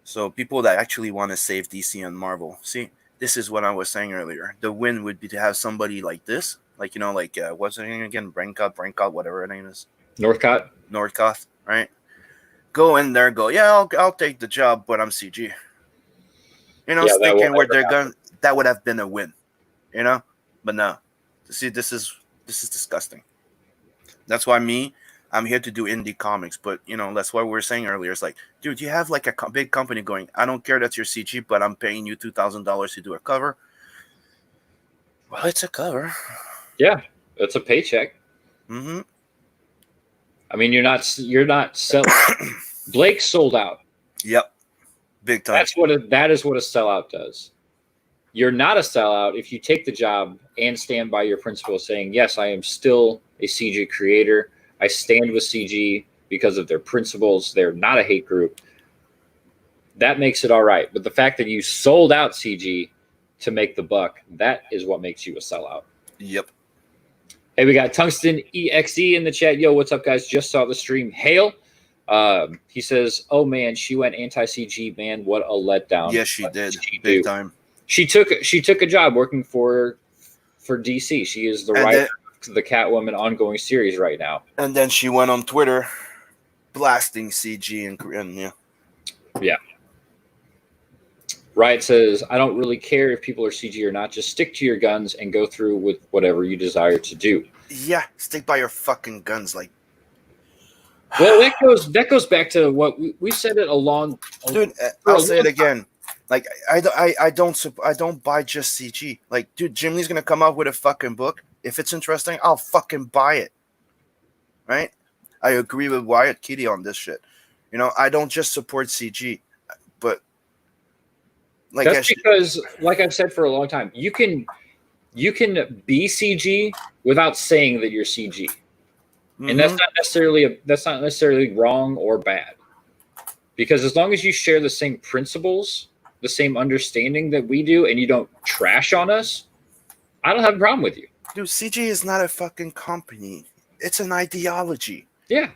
So people that actually want to save DC and Marvel, see, this is what I was saying earlier. The win would be to have somebody like this, what's her name again? Brancott, whatever her name is. Northcott, right? Go in there, I'll take the job, but I'm CG. Sticking where they're going, that would have been a win, But no, see, this is disgusting. That's why I'm here to do indie comics, but that's what we were saying earlier. It's like, dude, you have like a big company going, I don't care that's your CG, but I'm paying you $2,000 to do a cover. Well, it's a cover. Yeah, it's a paycheck. Mm-hmm. I mean, you're not selling. Blake sold out. Yep, big time. That is what a sellout does. You're not a sellout if you take the job and stand by your principles, saying, yes, I am still a CG creator. I stand with CG because of their principles. They're not a hate group. That makes it all right. But the fact that you sold out CG to make the buck, that is what makes you a sellout. Yep. Hey, we got Tungsten EXE in the chat. Yo, what's up, guys? Just saw the stream. Hail. He says, oh, man, she went anti-CG, man. What a letdown. Yes, she did. Big time. She took a job working for DC. She is the writer of the Catwoman ongoing series right now. And then she went on Twitter blasting CG and yeah. Yeah. Riot says, I don't really care if people are CG or not. Just stick to your guns and go through with whatever you desire to do. Yeah, stick by your fucking guns. Like, well, that goes back to what we said it dude, I'll say it again. Like, I don't buy just CG. Like, dude, Jim Lee's gonna come out with a fucking book. If it's interesting, I'll fucking buy it. Right? I agree with Wyatt Kitty on this shit. I don't just support CG, but that's because, like I've said for a long time, you can be CG without saying that you're CG, and that's not necessarily wrong or bad. Because as long as you share the same principles, the same understanding that we do, and you don't trash on us, I don't have a problem with you. Dude, CG is not a fucking company. It's an ideology. Yeah.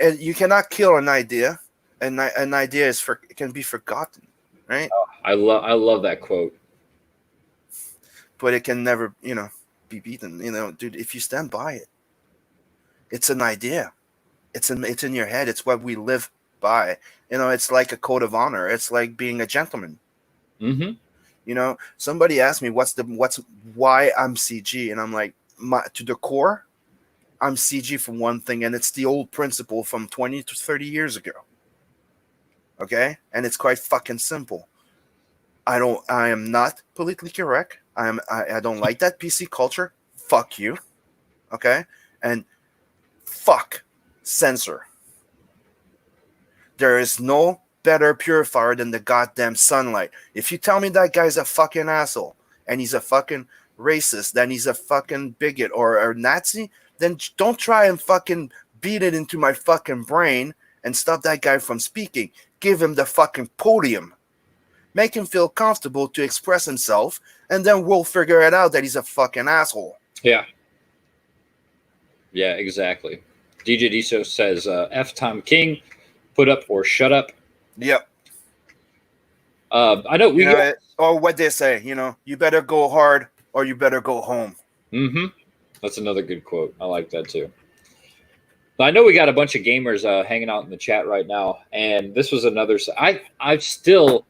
And you cannot kill an idea. An idea can be forgotten, right? Oh, I love that quote. But it can never, be beaten. Dude, if you stand by it, it's an idea. It's in your head. It's what we live by. It's like a code of honor. It's like being a gentleman. Mm-hmm. Somebody asked me why I'm CG, and I'm like, to the core, I'm CG for one thing, and it's the old principle from 20 to 30 years ago. Okay, and it's quite fucking simple. I am not politically correct. I don't like that PC culture. Fuck you. Okay, and fuck censor. There is no better purifier than the goddamn sunlight. If you tell me that guy's a fucking asshole and he's a fucking racist, then he's a fucking bigot or a Nazi, then don't try and fucking beat it into my fucking brain and stop that guy from speaking. Give him the fucking podium. Make him feel comfortable to express himself, and then we'll figure it out that he's a fucking asshole. Yeah. Yeah, exactly. DJ Diso says, F Tom King, put up or shut up. Yep. I know or what they say, you better go hard or you better go home. Mm-hmm. That's another good quote. I like that too. I know we got a bunch of gamers hanging out in the chat right now, and this was another. I still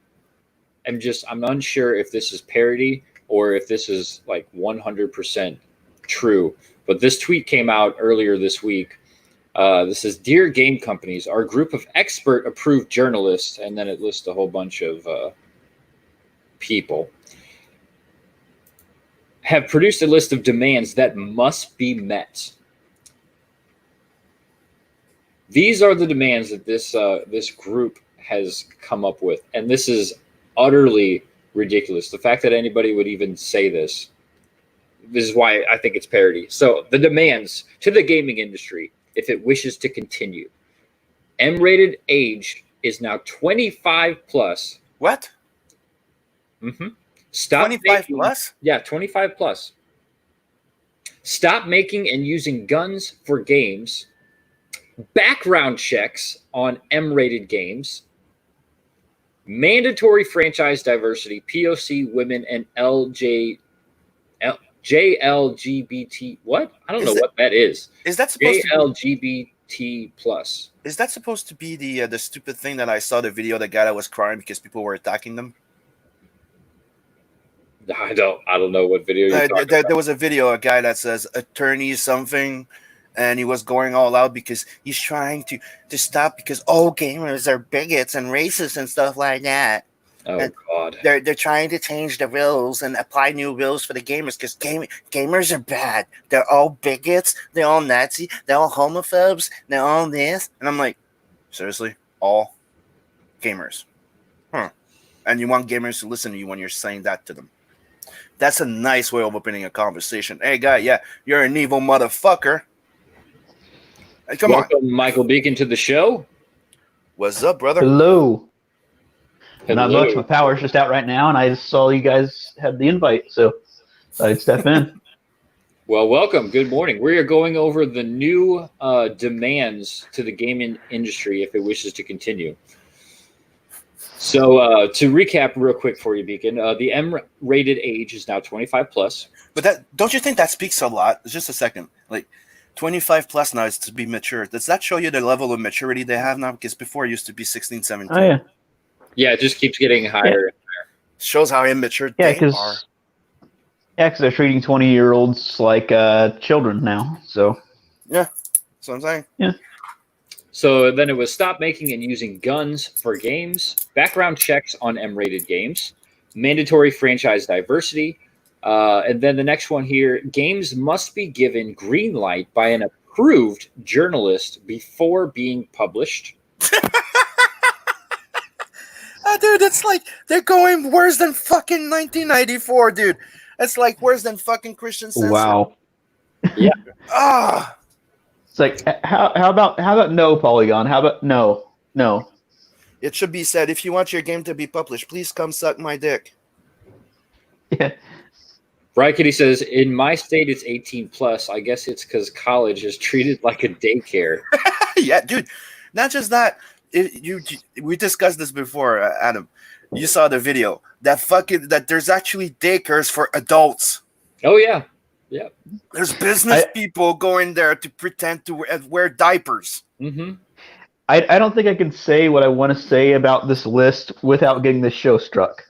am I'm unsure if this is parody or if this is like 100% true. But this tweet came out earlier this week. This is, "Dear game companies, our group of expert-approved journalists," and then it lists a whole bunch of people, "have produced a list of demands that must be met. These are the demands that this group has come up with, and this is utterly ridiculous. The fact that anybody would even say this is why I think it's parody. So the demands to the gaming industry, if it wishes to continue: M-rated age is now 25 plus. What? Mm-hmm. Stop 25 plus? Yeah, 25 plus. Stop making and using guns for games. Background checks on M-rated games. Mandatory franchise diversity, POC, women, and JLGBT. What? I don't know what that is. Is that supposed JLGBT plus? Is that supposed to be the stupid thing that I saw the video, the guy that was crying because people were attacking them? I don't know what video you're talking about. There was a video, a guy that says attorney something, and he was going all out because he's trying to stop because all gamers are bigots and racist and stuff like that. Oh, and God. They're trying to change the rules and apply new rules for the gamers because gamers are bad. They're all bigots. They're all Nazi. They're all homophobes. They're all this. And I'm like, seriously? All gamers? Huh. And you want gamers to listen to you when you're saying that to them. That's a nice way of opening a conversation. Hey, guy, yeah, you're an evil motherfucker. Hey, come Welcome, Michael Beacon, to the show. What's up, brother? Hello. Not Hello. much. My power's just out right now, and I just saw you guys had the invite, so I'd step in. Well, welcome. Good morning. We are going over the new demands to the gaming industry if it wishes to continue. So to recap real quick for you, Beacon, the M-rated age is now 25 plus. But that, don't you think that speaks a lot? Just a second. Like 25 plus now is to be mature. Does that show you the level of maturity they have now? Because before it used to be 16, 17. Oh, yeah. Yeah, it just keeps getting higher and higher. Shows how immature they are. Yeah, because they're treating 20-year-olds like children now. So yeah, that's what I'm saying. Yeah. So then it was stop making and using guns for games, background checks on M-rated games, mandatory franchise diversity, and then the next one here, games must be given green light by an approved journalist before being published. Dude, it's like they're going worse than fucking 1994, dude. It's like worse than fucking Christian Censor. wow. Yeah. Ah. It's like how about no Polygon? How about no? It should be said, if you want your game to be published, please come suck my dick. Yeah. Bright Kitty says, in my state, it's 18 plus. I guess it's because college is treated like a daycare. Yeah, dude. Not just that. We discussed this before, Adam. You saw the video. That there's actually daycares for adults. Oh, yeah. Yeah. There's business people going there to pretend to wear diapers. Mm-hmm. I don't think I can say what I want to say about this list without getting this show struck.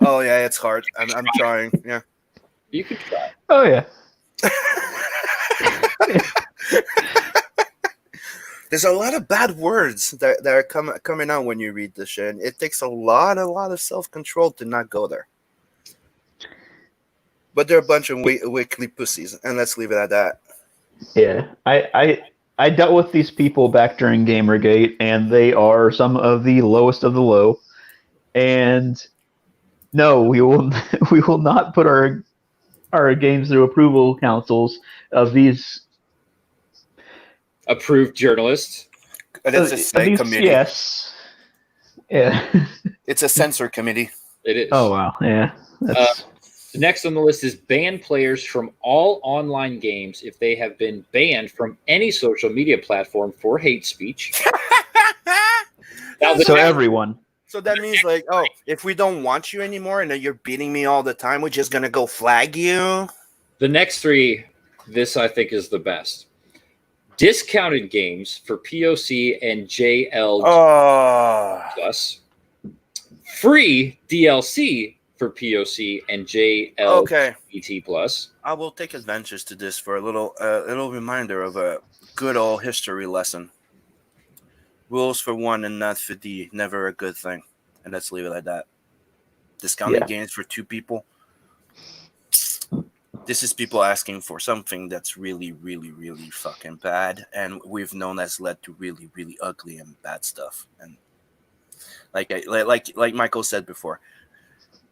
Oh, yeah, it's hard. I'm trying. Yeah. You could try. Oh, yeah. There's a lot of bad words that are coming out when you read this shit. And it takes a lot of self-control to not go there. But they're a bunch of wiggly pussies, and let's leave it at that. Yeah. I dealt with these people back during Gamergate, and they are some of the lowest of the low. And no, we will not put our games through approval councils of these approved journalists. But it's a committee. Yes. Yeah. It's a censor committee. It is. Oh, wow. Yeah. Next on the list is ban players from all online games if they have been banned from any social media platform for hate speech. So everyone. So that means like, oh, if we don't want you anymore and you're beating me all the time, we're just going to go flag you? The next three, this I think is the best. discounted games for POC and JL plus, free DLC for POC and JLBT plus. I will take advantage to this for a little reminder of a good old history lesson. Rules for one and not for the, never a good thing. And let's leave it at that. Discounted games for two people. This is people asking for something that's really, really, really fucking bad, and we've known that's led to really, really ugly and bad stuff. And like Michael said before,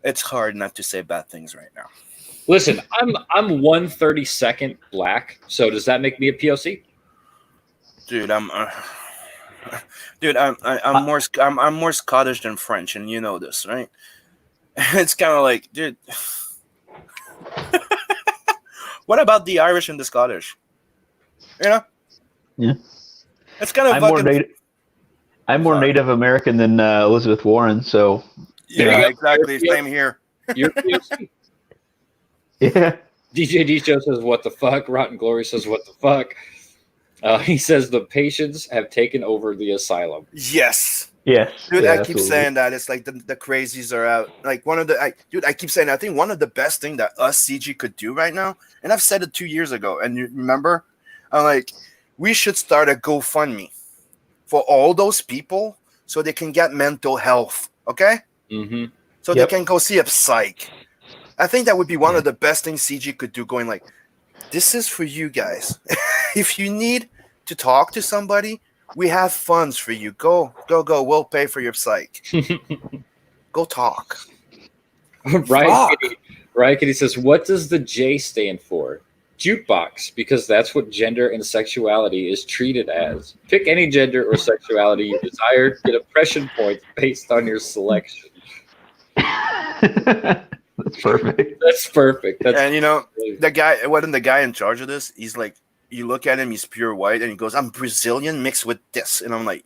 it's hard not to say bad things right now. Listen, I'm 1/32 black, so does that make me a POC? Dude, I'm more Scottish than French, and you know this, right? It's kind of like, dude. What about the Irish and the Scottish? You know? Yeah. It's kind of I'm more Native American than Elizabeth Warren, so yeah, exactly. Same here. You're POC. Yeah. DJ Dicho says, "What the fuck?" Rotten Glory says, "What the fuck?" He says the patients have taken over the asylum. Yes. Yes. Dude, yeah, I keep saying that. It's like the crazies are out. Like I keep saying I think one of the best thing that us CG could do right now, and I've said it 2 years ago, and you remember, I'm like, we should start a GoFundMe for all those people so they can get mental health, okay? Mm-hmm. So they can go see a psych. I think that would be one of the best things CG could do, going like, this is for you guys. If you need to talk to somebody, we have funds for you. Go. We'll pay for your psych. Go talk. Ryan Kitty says, "What does the J stand for?" Jukebox, because that's what gender and sexuality is treated as. Pick any gender or sexuality you desire. Get oppression points based on your selection. That's perfect. That's perfect. And you know, the guy in charge of this, he's like, you look at him, he's pure white, and he goes, "I'm Brazilian mixed with this." And I'm like,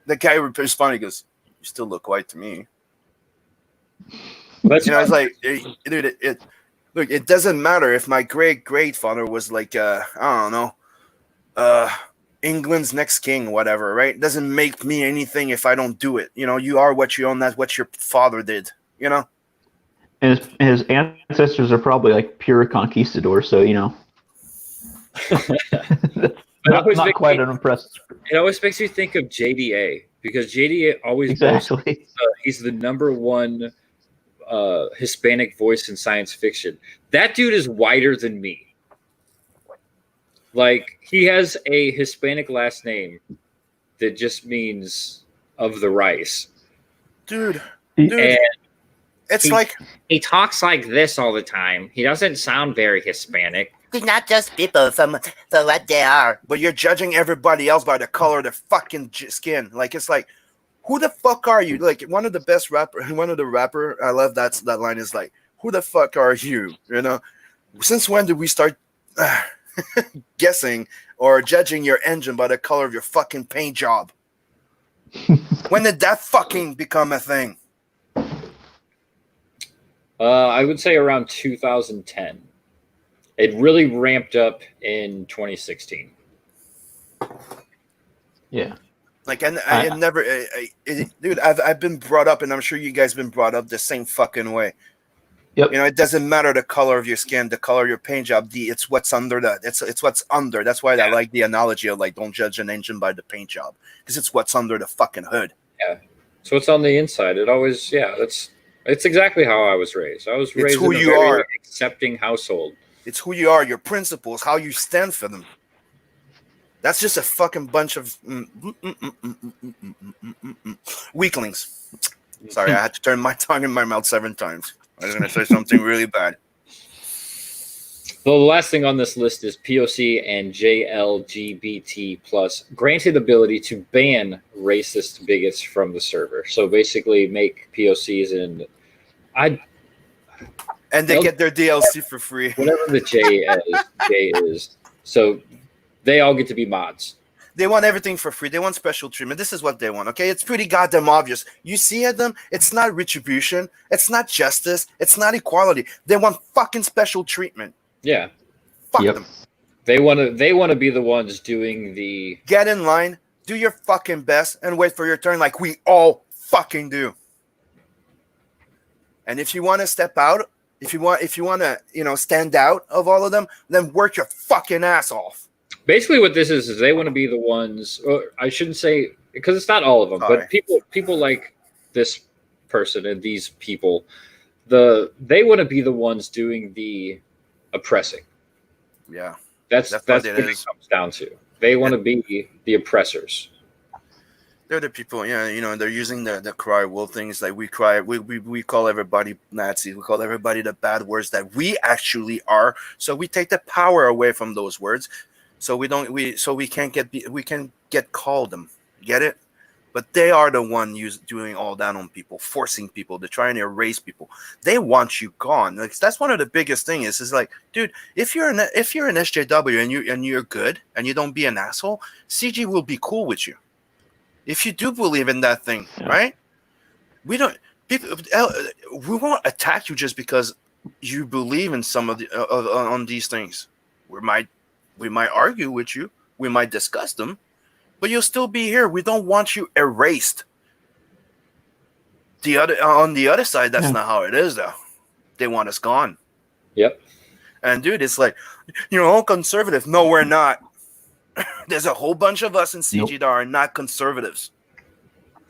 the guy responded, he goes, "You still look white to me." That's you know, it's like, dude, look, it doesn't matter if my great-grandfather was like, I don't know, England's next king, whatever, right? It doesn't make me anything if I don't do it. You know, you are what you own. That's what your father did, you know? And his ancestors are probably like pure conquistadors, so, you know. not quite an impressed. It always makes you think of JDA, because JDA always exactly. He's the #1 Hispanic voice in science fiction. That dude is whiter than me. Like, he has a Hispanic last name that just means of the rice. Dude. And he talks like this all the time. He doesn't sound very Hispanic. He's not just people for what they are. But you're judging everybody else by the color of their fucking skin. Like, it's like, who the fuck are you? Like, one of the rapper, I love that line is like, who the fuck are you? You know? Since when did we start guessing or judging your engine by the color of your fucking paint job? When did that fucking become a thing? I would say around 2010. It really ramped up in 2016. Yeah. Like, I never, dude, I've been brought up, and I'm sure you guys been brought up the same fucking way. Yep. You know, it doesn't matter the color of your skin, the color of your paint job. It's what's under it's what's under. That's why I like the analogy of like, don't judge an engine by the paint job, because it's what's under the fucking hood. Yeah. So what's on the inside? It always, it's exactly how I was raised. I was raised in a very accepting household. It's who you are, your principles, how you stand for them. That's just a fucking bunch of weaklings. Sorry, I had to turn my tongue in my mouth 7 times. I was going to say something really bad. So the last thing on this list is POC and JLGBT plus granted ability to ban racist bigots from the server. So basically make POCs and they get their DLC for free. Whatever the J is. So they all get to be mods. They want everything for free. They want special treatment. This is what they want, okay? It's pretty goddamn obvious. You see at them, it's not retribution. It's not justice. It's not equality. They want fucking special treatment. Yeah. Fuck them. They want to be the ones doing the. Get in line, do your fucking best, and wait for your turn, like we all fucking do. And if you want to step out, if you want to, stand out of all of them, then work your fucking ass off. Basically, what this is they want to be the ones. Or I shouldn't say because it's not all of them, Sorry. but people like this person and these people, they want to be the ones doing the oppressing. Yeah, that's what it comes down to. They want to be the oppressors. They're the people, they're using the cry wolf things. Like we call everybody Nazi. We call everybody the bad words that we actually are. So we take the power away from those words. So we can't get called them. Get it? But they are the one doing all that on people, forcing people. They're trying to erase people. They want you gone. Like that's one of the biggest things. Is like, dude, if you're an SJW and you're good and you don't be an asshole, CG will be cool with you. If you do believe in that thing, right? We won't attack you just because you believe in some of the on these things. We might argue with you. We might discuss them, but you'll still be here. We don't want you erased. On the other side, that's not how it is, though. They want us gone. Yep. And dude, it's like, conservative. No, we're not. There's a whole bunch of us in CG that are not conservatives.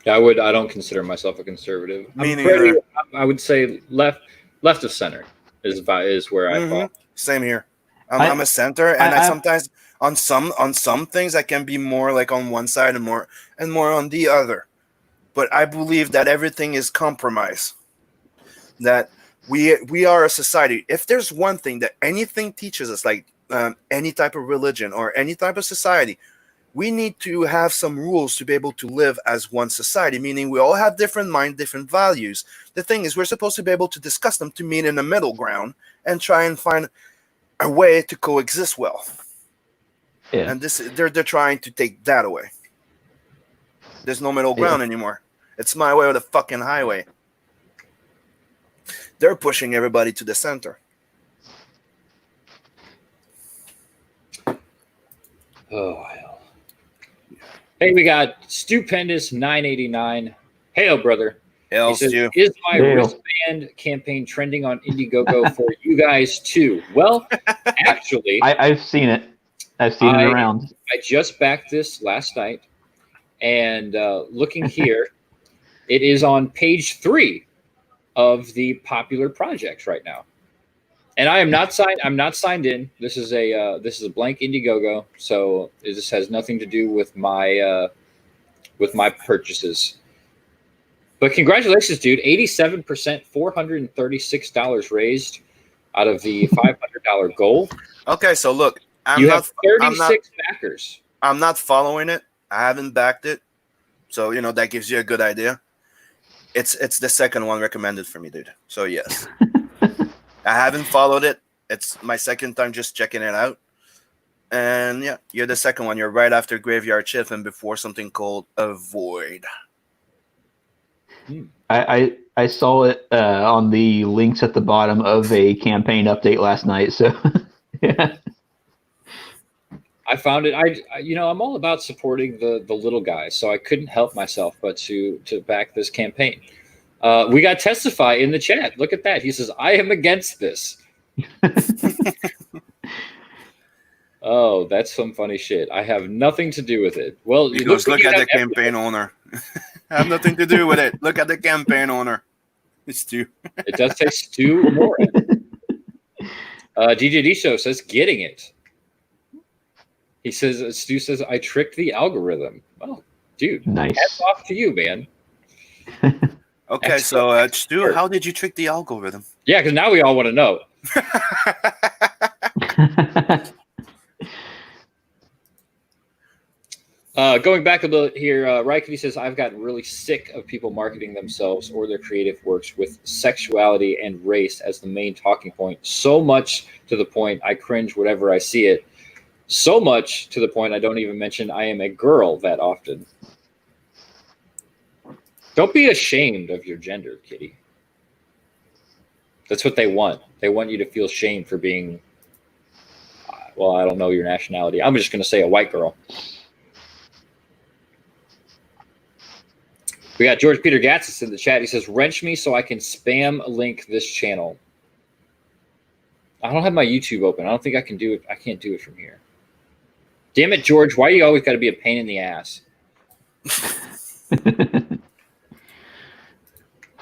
I don't consider myself a conservative. I would say left of center is where I fall. Same here. I'm a center, and I sometimes on some things I can be more like on one side and more on the other. But I believe that everything is compromise. That we are a society. If there's one thing that anything teaches us, like any type of religion or any type of society, we need to have some rules to be able to live as one society, meaning we all have different minds, different values. The thing is, we're supposed to be able to discuss them to meet in the middle ground and try and find a way to coexist well. Yeah. And they're trying to take that away. There's no middle ground anymore. It's my way or the fucking highway. They're pushing everybody to the center. Oh, hell. Hey, we got Stupendous 989. Hail, brother. Hail, says, is my wristband campaign trending on Indiegogo for you guys too? Well, actually, I've seen it. I've seen it around. I just backed this last night, and looking here, it is on page 3 of the popular projects right now. And I am not signed. I'm not signed in. This is a blank Indiegogo, so this has nothing to do with my purchases. But congratulations, dude! 87%, $436 raised out of the $500 goal. Okay, so look, you have 36 backers. I'm not following it. I haven't backed it, so that gives you a good idea. It's the second one recommended for me, dude. So yes. I haven't followed it. It's my second time just checking it out. And yeah, you're the second one. You're right after Graveyard Shift and before something called Avoid. I saw it on the links at the bottom of a campaign update last night. So yeah. I found it. I'm all about supporting the little guys, so I couldn't help myself but to back this campaign. We got Testify in the chat. Look at that. He says, I am against this. Oh, that's some funny shit. I have nothing to do with it. Well, he goes, look at the campaign owner. I have nothing to do with it. Look at the campaign owner. It's Stu. It does say Stu Morin. DJ D Show says, getting it. He says, Stu says, I tricked the algorithm. Well, dude, nice. Hats off to you, man. Okay, so Stu, how did you trick the algorithm? Yeah, because now we all want to know. Going back a bit here, Raikkonen says, I've gotten really sick of people marketing themselves or their creative works with sexuality and race as the main talking point. So much to the point I cringe whenever I see it. So much to the point I don't even mention I am a girl that often. Don't be ashamed of your gender, kitty. That's what they want. They want you to feel shame for being, Well, I don't know your nationality. I'm just going to say a white girl. We got George Peter Gatsis in the chat. He says, wrench me so I can spam link this channel. I don't have my YouTube open. I don't think I can do it. I can't do it from here. Damn it, George. Why you always got to be a pain in the ass?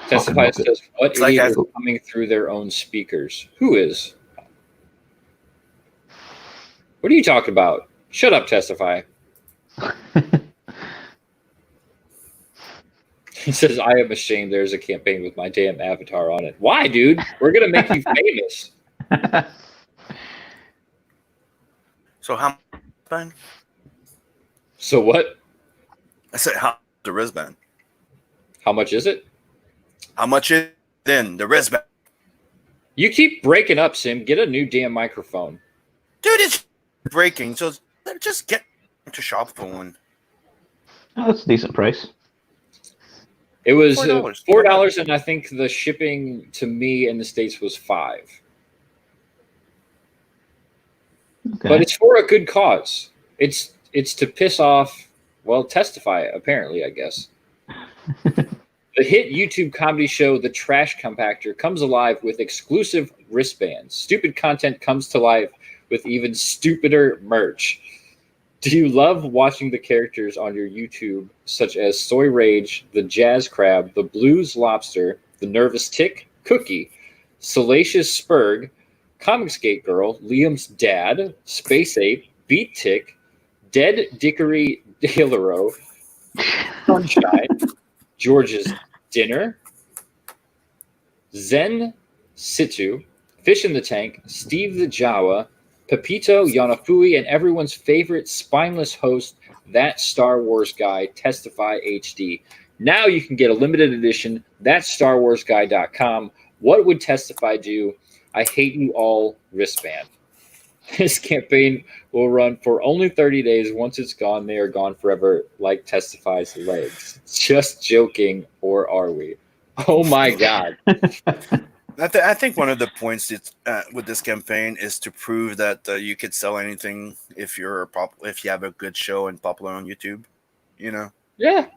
Testify says, what idiot is coming through their own speakers? Who is? What are you talking about? Shut up, Testify. He says, I am ashamed there's a campaign with my damn avatar on it. Why, dude? We're going to make you famous. So how much? So what? I said, how the wristband? How much is it? How much is then the wristband? You keep breaking up, Sim. Get a new damn microphone. Dude, it's breaking. So just get to shop for one. Oh, that's a decent price. It was $4. $4, and I think the shipping to me in the States was $5. Okay. But it's for a good cause. It's to piss off, well, Testify, apparently, I guess. The hit YouTube comedy show The Trash Compactor comes alive with exclusive wristbands. Stupid content comes to life with even stupider merch. Do you love watching the characters on your YouTube, such as Soy Rage, the Jazz Crab, the Blues Lobster, the Nervous Tick, Cookie, Salacious Spurg, Comicsgate Girl, Liam's Dad, Space Ape, Beat Tick, Dead Dickory Hilaro, Sunshine, George's Dinner, Zen Situ, Fish in the Tank, Steve the Jawa, Pepito, Yanafui, and everyone's favorite spineless host, That Star Wars Guy, Testify HD. Now you can get a limited edition, thatstarwarsguy.com. What would Testify do? I hate you all wristband. This campaign will run for only 30 days. Once it's gone, they are gone forever, like Testify's legs. Just joking, or are we? Oh my God. I think one of the points with this campaign is to prove that you could sell anything if you have a good show and popular on YouTube. You know? Yeah.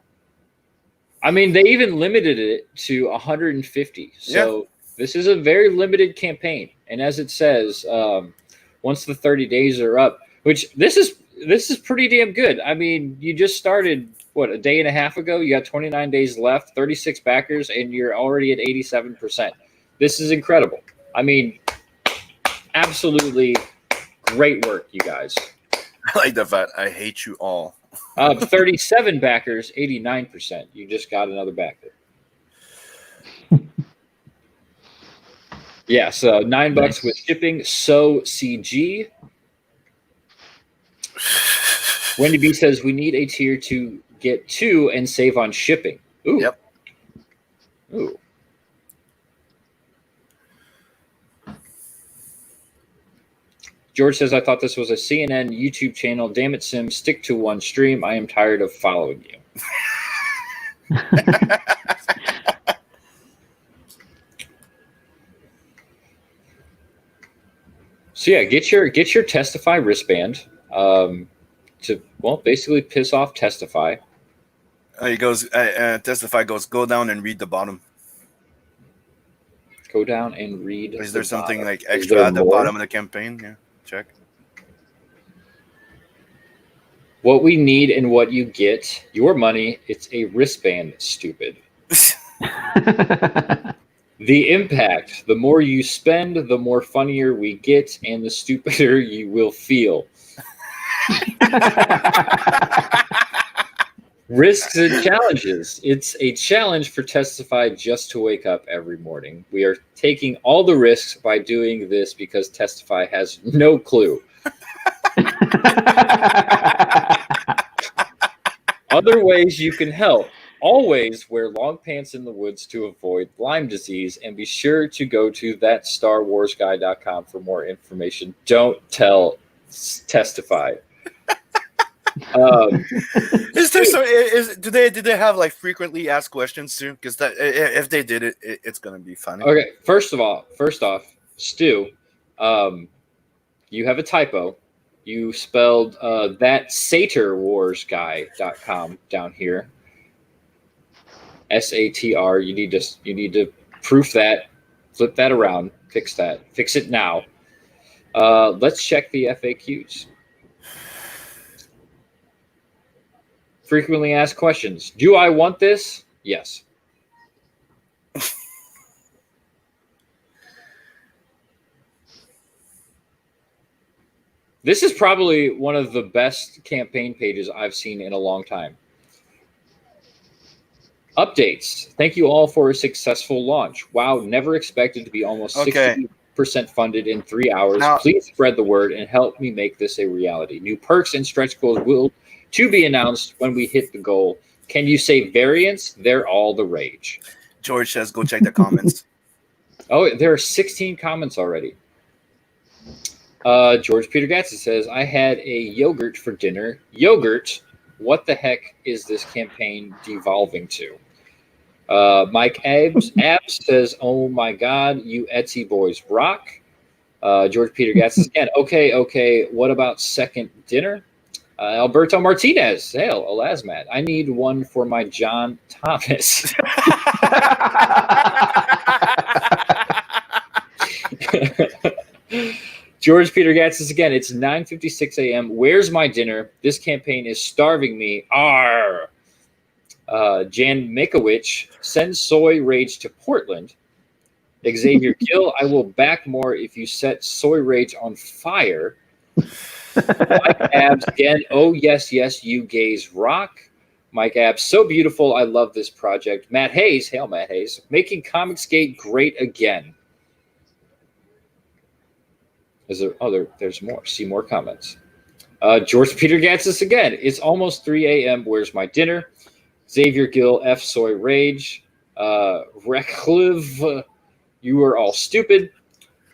I mean, they even limited it to 150. So this is a very limited campaign. And as it says, once the 30 days are up, which this is pretty damn good. I mean, you just started, what, a day and a half ago? You got 29 days left, 36 backers, and you're already at 87%. This is incredible. I mean, absolutely great work, you guys. I like the fact I hate you all. 37 backers, 89%. You just got another backer. Yeah, so $9 with shipping. So CG. Wendy B says we need a tier to get 2 and save on shipping. Ooh. Yep. Ooh. George says, I thought this was a CNN YouTube channel. Damn it, Sim. Stick to one stream. I am tired of following you. So yeah, get your Testify wristband to, well, basically piss off Testify. He goes, Testify goes, go down and read the bottom. Go down and read. Is there something bottom. like extra at the bottom of the campaign? Yeah, check. What we need and what you get, your money, it's a wristband, stupid. The impact, the more you spend, the more funnier we get, and the stupider you will feel. Risks and challenges. It's a challenge for Testify just to wake up every morning. We are taking all the risks by doing this because Testify has no clue. Other ways you can help. Always wear long pants in the woods to avoid Lyme disease, and be sure to go to thatstarwarsguy.com for more information. Don't tell Testify. Is there some? Do they have like frequently asked questions too? Because if they did it, it's gonna be funny. Okay, first off, Stu, you have a typo. You spelled that saterwarsguy.com down here. SATR. You need to proof that, flip that around, fix that, fix it now. Let's check the FAQs. Frequently asked questions. Do I want this? Yes. This is probably one of the best campaign pages I've seen in a long time. Updates. Thank you all for a successful launch. Wow, never expected to be almost 60% funded in 3 hours. Now, please spread the word and help me make this a reality. New perks and stretch goals will to be announced when we hit the goal. Can you say variants? They're all the rage. George says, go check the comments. Oh, there are 16 comments already. George Peter Gatson says, I had a yogurt for dinner. Yogurt? What the heck is this campaign devolving to? Mike Abs says, oh my God, you Etsy boys rock. George Peter Gatson again, okay. What about second dinner? Alberto Martinez, hail, Alasmat. I need one for my John Thomas. George Peter Gatsis again. It's 9:56 a.m. Where's my dinner? This campaign is starving me. Arr. Jan Mikowicz sends soy rage to Portland. Xavier Gill, I will back more if you set soy rage on fire. Mike Abs again. Oh yes, you gays rock. Mike Abs, so beautiful. I love this project. Matt Hayes, hail Matt Hayes, making Comicsgate great again. Is there? Oh, there's more. See more comments. George Peter Gatsis again. It's almost 3 a.m. Where's my dinner? Xavier Gill, F Soy Rage. Reclive, you are all stupid.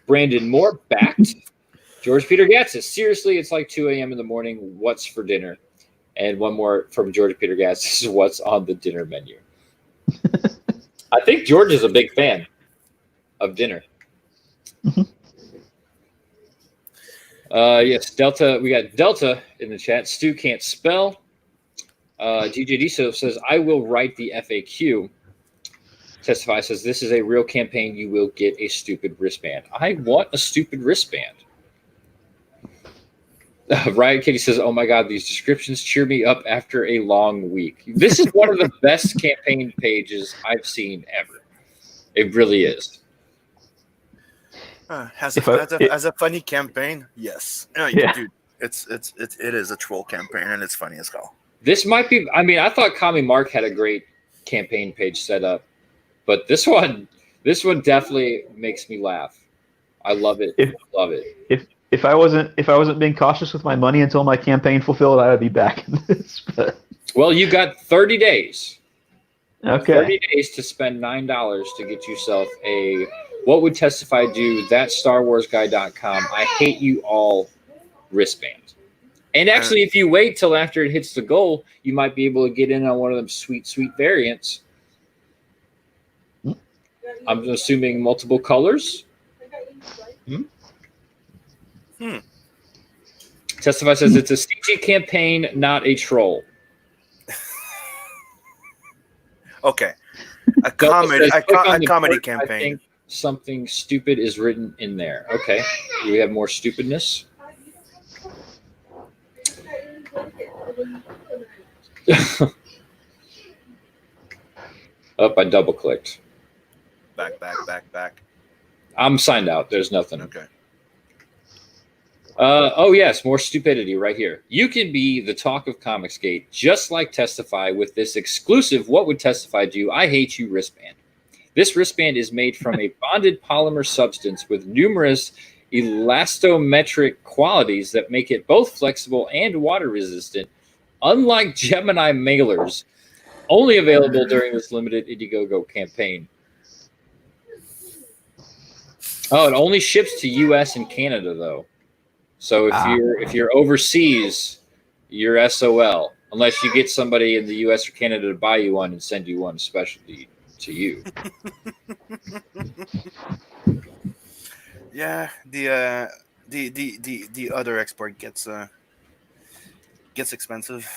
Brandon Moore, backed. George Peter Gatsis. Seriously, it's like 2 a.m. in the morning. What's for dinner? And one more from George Peter Gatsis. What's on the dinner menu? I think George is a big fan of dinner. Yes, Delta. We got Delta in the chat. Stu can't spell. DJ Diso says, I will write the FAQ. Testify says, this is a real campaign. You will get a stupid wristband. I want a stupid wristband. Ryan Kitty says, oh my God, these descriptions cheer me up after a long week. This is one of the best campaign pages I've seen ever. It really is. As a funny campaign, yes. Yeah. Dude, it is a troll campaign and it's funny as hell. This might be. I mean, I thought Kami Mark had a great campaign page set up, but this one definitely makes me laugh. I love it. Love it. If I wasn't being cautious with my money until my campaign fulfilled, I would be back in this. But. Well, you got 30 days. Okay. 30 days to spend $9 to get yourself a. What would Testify do? That's StarWarsGuy.com. I hate you all wristband. And actually, if you wait till after it hits the goal, you might be able to get in on one of them sweet variants. I'm assuming multiple colors. Testify says it's a CG campaign, not a troll. Okay. A comedy campaign. I think something stupid is written in there. Okay. Do we have more stupidness? I double clicked. Back. I'm signed out. There's nothing. Okay. Oh yes, more stupidity right here. You can be the talk of Comicsgate, just like Testify, with this exclusive What Would Testify Do? I Hate You wristband. This wristband is made from a bonded polymer substance with numerous elastometric qualities that make it both flexible and water resistant. Unlike Gemini mailers, only available during this limited Indiegogo campaign. Oh, it only ships to US and Canada though. So if you're overseas, you're SOL. Unless you get somebody in the US or Canada to buy you one and send you one specialty to you. Yeah, the the other export gets expensive.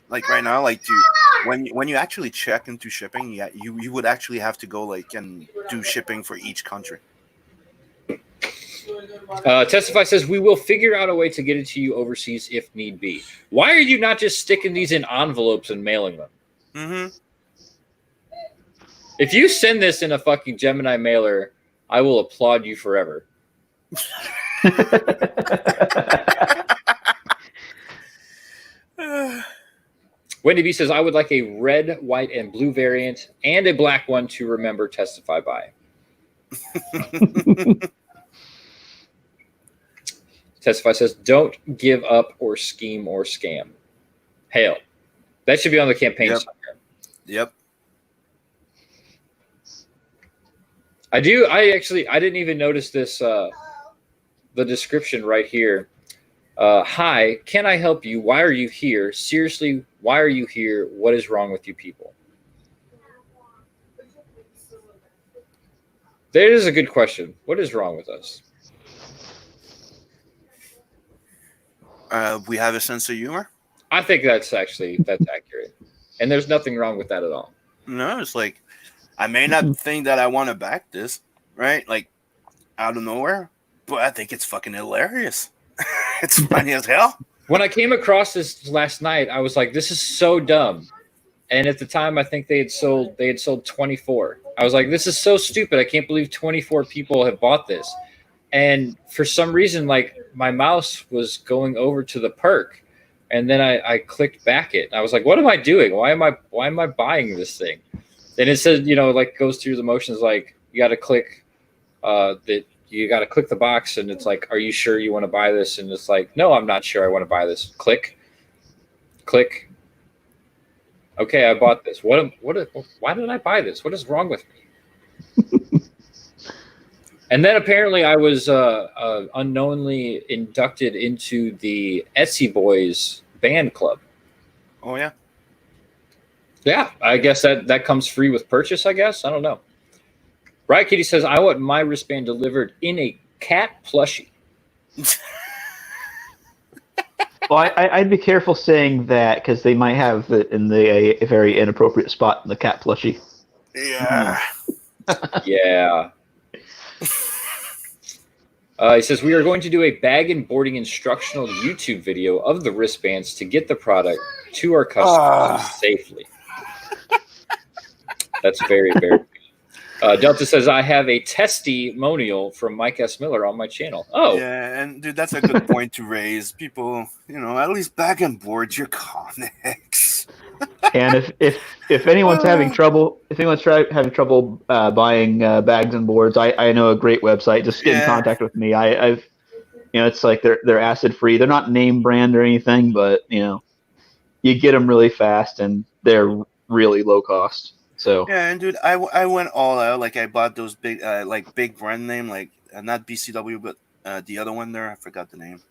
Like right now, like when you actually check into shipping, yeah, you would actually have to go like and do shipping for each country. Testify says we will figure out a way to get it to you overseas if need be. Why are you not just sticking these in envelopes and mailing them? Mm-hmm. If you send this in a fucking Gemini mailer, I will applaud you forever. Wendy B says, I would like a red, white, and blue variant and a black one to remember Testify by. Testify says, don't give up or scheme or scam. Hail. That should be on the campaign somewhere. Yep. I didn't even notice this, the description right here. Hi, can I help you? Why are you here? Seriously, why are you here? What is wrong with you people? That is a good question. What is wrong with us? We have a sense of humor. I think that's accurate. And there's nothing wrong with that at all. No, it's like, I may not think that I want to back this, right? Like, out of nowhere, but I think it's fucking hilarious. It's funny as hell. When I came across this last night, I was like, this is so dumb. And at the time, I think they had sold 24. I was like, this is so stupid. I can't believe 24 people have bought this. And for some reason, like, my mouse was going over to the perk, and then I clicked back it. I was like, what am I doing? Why am I buying this thing? And it says, like, goes through the motions, like, you got to click you got to click the box, and it's like, are you sure you want to buy this? And it's like, no, I'm not sure I want to buy this. Click. Okay, I bought this. Why did I buy this? What is wrong with me? And then apparently I was unknowingly inducted into the Etsy Boys band club. Oh, yeah? Yeah, I guess that comes free with purchase, I guess. I don't know. Right Kitty says, I want my wristband delivered in a cat plushie. Well, I'd be careful saying that because they might have it in a very inappropriate spot in the cat plushie. Yeah. Yeah. He says, we are going to do a bag and boarding instructional YouTube video of the wristbands to get the product to our customers safely. That's very, very good. Delta says, I have a testimonial from Mike S. Miller on my channel. Oh. Yeah, and dude, that's a good point to raise. People, at least bag and board your comics. And if anyone's having trouble, buying bags and boards, I know a great website. Just get in contact with me. I've it's like they're acid free. They're not name brand or anything, but you get them really fast and they're really low cost. So yeah, and dude, I went all out. Like I bought those big big brand name, like not BCW, but the other one there. I forgot the name.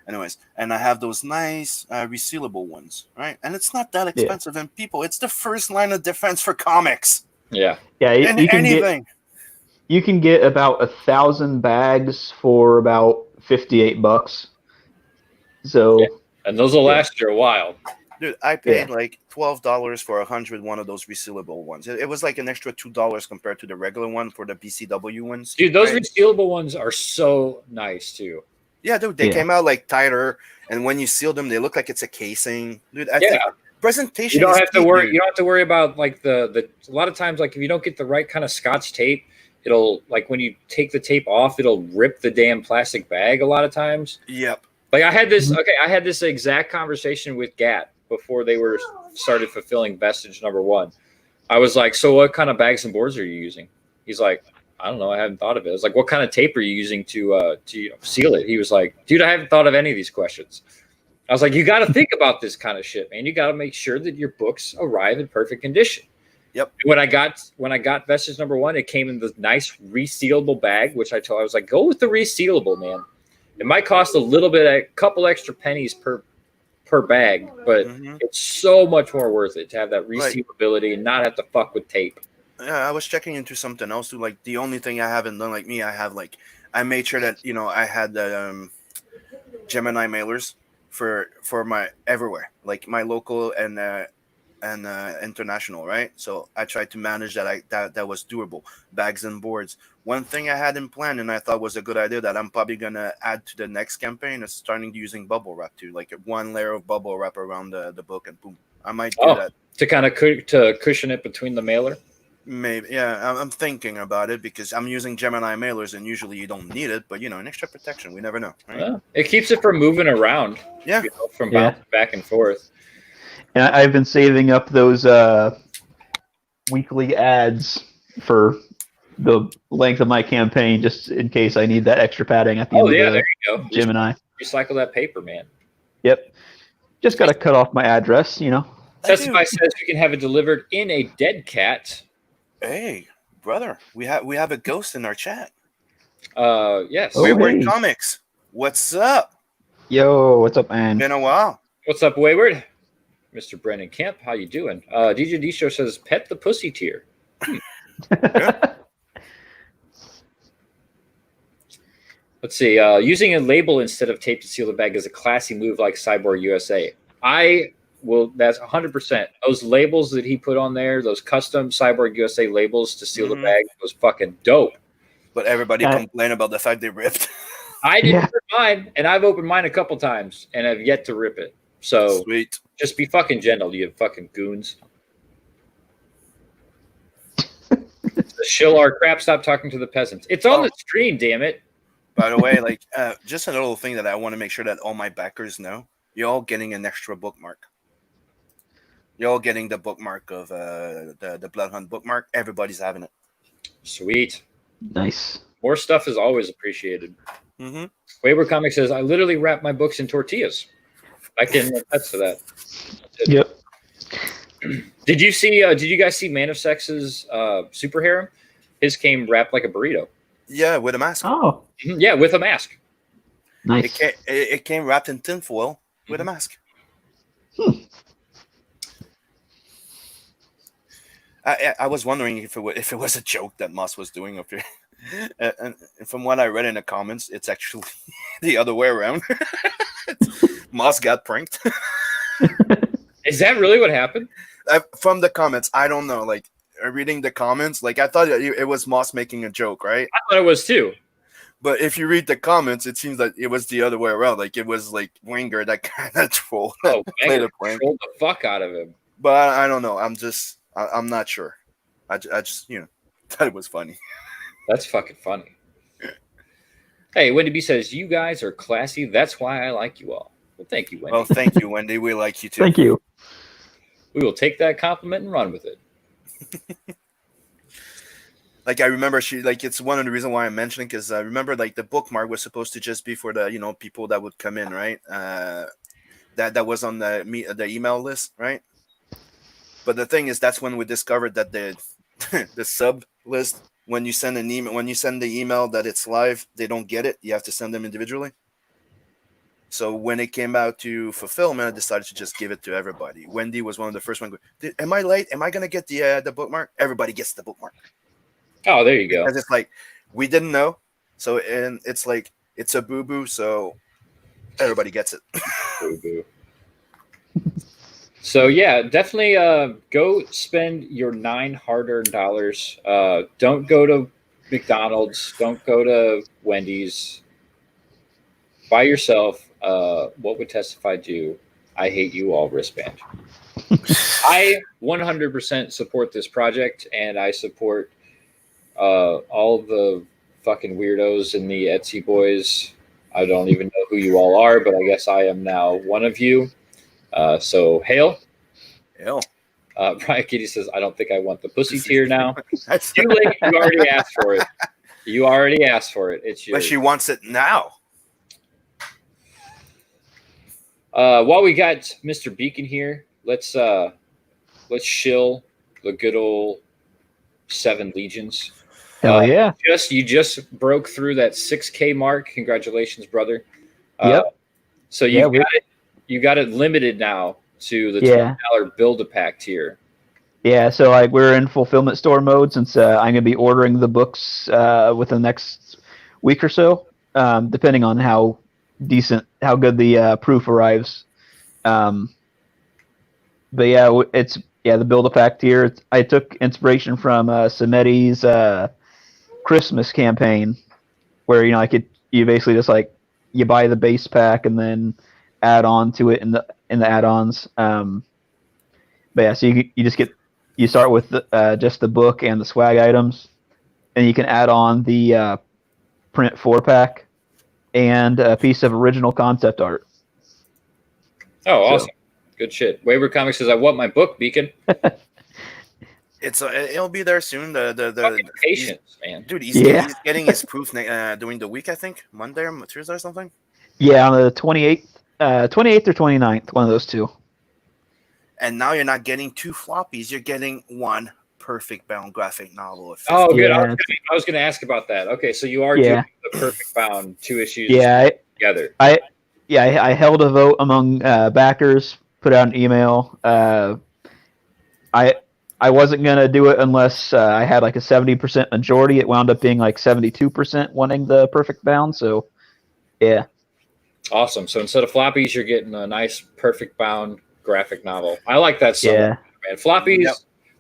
Anyways, and I have those nice resealable ones, right? And it's not that expensive. And people, it's the first line of defense for comics. Yeah. Yeah. You can get about 1,000 bags for about $58. So. And those will last you a while. Dude, I paid like $12 for 100 one of those resealable ones. It was like an extra $2 compared to the regular one for the BCW ones. Dude, those resealable ones are so nice too. Yeah, dude, they came out like tighter, and when you seal them, they look like it's a casing. Dude, I think presentation. You don't have to worry. You don't have to worry about like the. A lot of times, like if you don't get the right kind of Scotch tape, it'll like when you take the tape off, it'll rip the damn plastic bag. A lot of times. Yep. Like I had this. Okay, I had this exact conversation with Gat before they started fulfilling Vestige #1. I was like, so what kind of bags and boards are you using? He's like, I don't know. I haven't thought of it. I was like, what kind of tape are you using to seal it? He was like, dude, I haven't thought of any of these questions. I was like, you got to think about this kind of shit, man. You got to make sure that your books arrive in perfect condition. Yep. When I got Vestige #1, it came in this nice resealable bag, which I was like, go with the resealable, man. It might cost a couple extra pennies per bag, but it's so much more worth it to have that resealability and not have to fuck with tape. Yeah, I was checking into something else too. Like the only thing I haven't done, like me, I have like I made sure that I had the Gemini mailers for my everywhere, like my local and international, right? So I tried to manage that. That was doable. Bags and boards. One thing I had in plan and I thought was a good idea that I'm probably gonna add to the next campaign is starting using bubble wrap too, like one layer of bubble wrap around the book, and boom, I might do that to kind of to cushion it between the mailer. Maybe, yeah. I'm thinking about it because I'm using Gemini mailers, and usually you don't need it, but an extra protection. We never know. Right? It keeps it from moving around. Yeah, from bouncing back and forth. And I've been saving up those weekly ads for the length of my campaign, just in case I need that extra padding at the end of the there you go. Gemini. Recycle that paper, man. Yep. Just got to cut off my address, Testify says we can have it delivered in a dead cat. Hey, brother, we have a ghost in our chat. Yes. Wayward Comics. What's up? Yo, what's up, man? Been a while. What's up, Wayward? Mr. Brennan Kemp, how you doing? DJ D Show says pet the pussy tier. Let's see. Using a label instead of tape to seal the bag is a classy move like Cyborg USA. That's 100%. Those labels that he put on there, those custom Cyborg USA labels to seal the bag, was fucking dope. But everybody complained about the fact they ripped. I didn't rip mine, and I've opened mine a couple times, and I've yet to rip it. So sweet. Just be fucking gentle, you fucking goons. Shill our crap, stop talking to the peasants. It's on the stream, damn it. By the way, just a little thing that I want to make sure that all my backers know. You're all getting an extra bookmark. You're all getting the bookmark of the Blood Hunt bookmark. Everybody's having it. Sweet. Nice. More stuff is always appreciated. Mm-hmm. Wayward Comics says, I literally wrap my books in tortillas. I can attest to that. Yep. Did you guys see Man of Sex's Super Harem? His came wrapped like a burrito. Yeah, with a mask. Oh. Yeah, with a mask. Nice. It came wrapped in tinfoil with a mask. I was wondering if it was a joke that Moss was doing up here. And from what I read in the comments, it's actually the other way around. Moss got pranked. Is that really what happened? From the comments, I don't know. Reading the comments, I thought it was Moss making a joke, right? I thought it was too. But if you read the comments, it seems like it was the other way around. It was Winger that kind of troll. Played a prank. Trolled the fuck out of him. But I don't know. I'm not sure. I just thought it was funny. That's fucking funny. Hey, Wendy B says, you guys are classy. That's why I like you all. Well, thank you, Wendy. Well, thank you, Wendy. We like you too. Thank you. We will take that compliment and run with it. I remember it's one of the reasons why I'm mentioning, because I remember the bookmark was supposed to just be for the people that would come in, right? That was on the email list, right? But the thing is, that's when we discovered that the the sub list, when you send the email that it's live, they don't get it. You have to send them individually. So when it came out to fulfillment, I decided to just give it to everybody. Wendy was one of the first ones. Am I late? Am I gonna get the bookmark? Everybody gets the bookmark. Oh, there you go. Because it's we didn't know, so and it's it's a boo boo, so everybody gets it. Boo boo. So yeah, definitely go spend your $9 hard-earned dollars. Don't go to McDonald's. Don't go to Wendy's. Buy yourself. What would Testify do? I hate you all wristband. I 100% support this project, and I support all the fucking weirdos in the Etsy boys. I don't even know who you all are, but I guess I am now one of you. So hail. Hail. Brian Kitty says, I don't think I want the pussy tier now. It's too late. You already asked for it. You already asked for it. It's yours. But she wants it now. While we got Mr. Beacon here, let's shill the good old 7 legions. Hell yeah. You just broke through that 6K mark. Congratulations, brother. Yep. So you got it limited now to the $20 build-a-pack tier. Yeah, so we're in fulfillment store mode since I'm going to be ordering the books within the next week or so, depending on how good the proof arrives. But yeah, the build-a-pack tier. I took inspiration from Samedi's Christmas campaign, where you basically just like you buy the base pack and then add on to it in the add-ons. But yeah, so you start with just the book and the swag items, and you can add on the print 4-pack and a piece of original concept art. Oh, awesome! So, good shit. Wayward Comics says, "I want my book, Beacon." It'll be there soon. The patience, man. Dude, he's getting his proof during the week. I think Monday or Tuesday or something. Yeah, on the 28th or 29th, one of those two. And now you're not getting 2 floppies; you're getting 1 perfect bound graphic novel. Oh, good. I was going to ask about that. Okay, so you are doing the perfect bound 2 issues together. I held a vote among backers, put out an email. I wasn't going to do it unless I had like a 70% majority. It wound up being like 72% wanting the perfect bound. So, yeah. Awesome. So instead of floppies, you're getting a nice perfect bound graphic novel. I like that so much, man.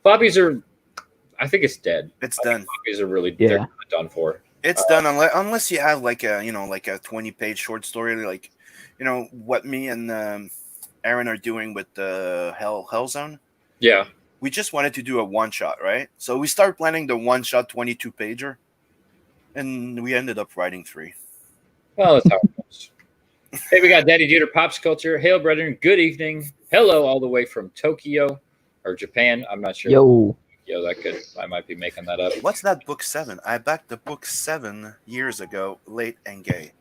Floppies are, I think it's dead. It's done. Floppies are really they're done for. It's done unless you have like a 20-page short story, like what me and Aaron are doing with the Hell Zone. Yeah. We just wanted to do a one-shot, right? So we started planning the one-shot 22-pager, and we ended up writing 3. Well, that's how it goes. Hey, we got Daddy Jeter Pops Culture. Hail, brethren. Good evening. Hello, all the way from Tokyo or Japan. I'm not sure. Yo, I might be making that up. What's that book 7? I backed the book 7 years ago, late and gay.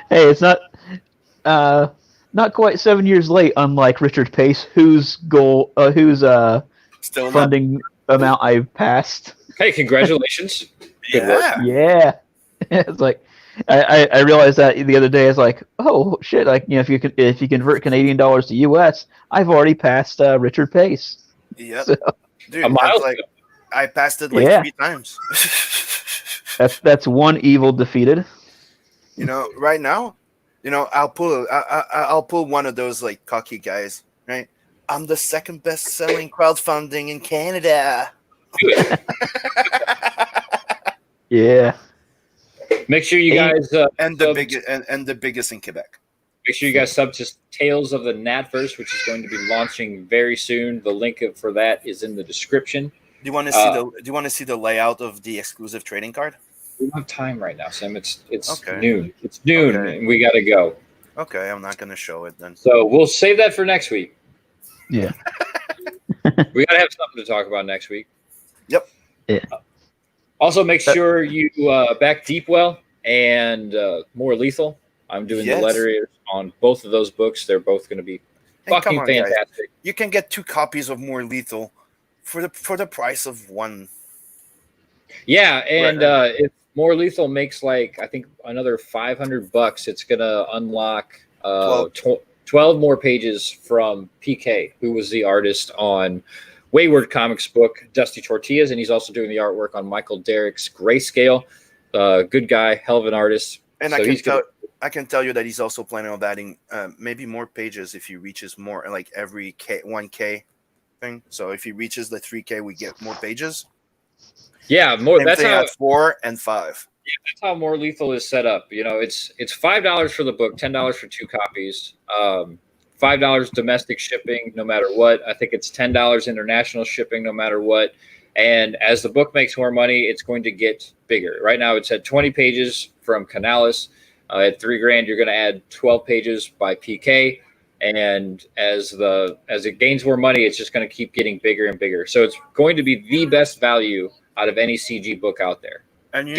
Hey, it's not quite 7 years late, unlike Richard Pace, whose Still funding amount I've passed. Hey, congratulations. Good work. Yeah. It's like I realized that the other day. It's like, oh shit! Like if you convert Canadian dollars to US, I've already passed Richard Pace. Yep. So, dude, I passed it 3 times. that's one evil defeated. Right now. I'll pull one of those like cocky guys, right? I'm the 2nd best-selling crowdfunding in Canada. Yeah. Make sure you guys and the biggest in Quebec. Make sure you guys sub to Tales of the Natverse, which is going to be launching very soon. The link for that is in the description. Do you want to see the layout of the exclusive trading card? We don't have time right now, Sam. It's okay. noon. It's noon, and we got to go. Okay, I'm not going to show it then. So we'll save that for next week. Yeah. We got to have something to talk about next week. Yep. Yeah. Also, make sure you back Deepwell and More Lethal. I'm doing the letters on both of those books. They're both going to be fucking fantastic. Guys. You can get 2 copies of More Lethal for the price of 1. Yeah, and if More Lethal makes I think another $500, it's gonna unlock 12 more pages from PK, who was the artist on Wayward Comics book Dusty Tortillas, and he's also doing the artwork on Michael Derrick's Grayscale. Good guy, hell of an artist. And I can tell you that he's also planning on adding maybe more pages if he reaches more, like every 1K thing. So if he reaches the 3K, we get more pages. Yeah, more. That's how 4 and 5. Yeah, that's how More Lethal is set up. It's $5 for the book, $10 for 2 copies, $5 domestic shipping, no matter what. I think it's $10 international shipping, no matter what. And as the book makes more money, it's going to get bigger. Right now, it's at 20 pages from Canales. At $3,000, you're going to add 12 pages by PK. And as it gains more money, it's just going to keep getting bigger and bigger. So it's going to be the best value out of any CG book out there. And he's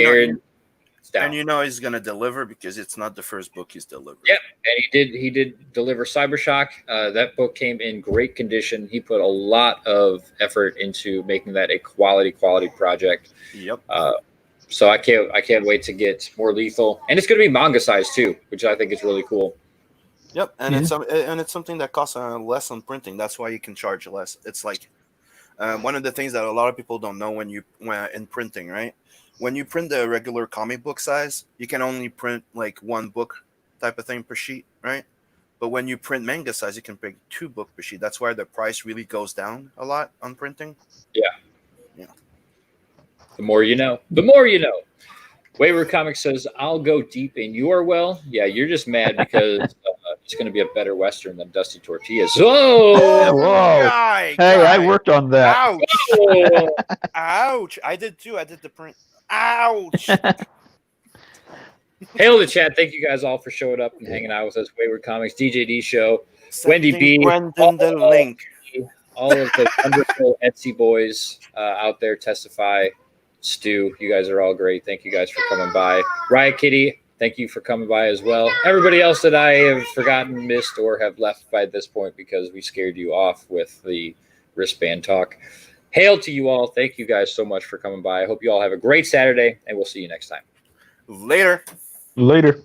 going to deliver because it's not the first book he's delivered. Yep, and he did deliver Cybershock. That book came in great condition. He put a lot of effort into making that a quality project. Yep. So I can't wait to get More Lethal, and it's going to be manga size too, which I think is really cool. Yep, and it's something that costs less on printing. That's why you can charge less. It's like One of the things that a lot of people don't know when in printing, right? When you print the regular comic book size, you can only print like one book type of thing per sheet, right? But when you print manga size, you can print 2 books per sheet. That's why the price really goes down a lot on printing. Yeah. Yeah. The more you know. The more you know. Wayward Comics says, I'll go deep in your well. Yeah, you're just mad because it's going to be a better Western than Dusty Tortillas. Oh, Whoa. guy, Hey, I worked on that. Ouch. Oh. Ouch. I did too. I did the print. Ouch. Hail to chat. Thank you guys all for showing up and hanging out with us. Wayward Comics, DJD Show, Wendy B. Brendan the link. All of the wonderful Etsy boys out there testify. Stu, you guys are all great. Thank you guys for coming by. Riot Kitty, thank you for coming by as well. Everybody else that I have forgotten, missed, or have left by this point because we scared you off with the wristband talk. Hail to you all. Thank you guys so much for coming by. I hope you all have a great Saturday, and we'll see you next time. Later. Later.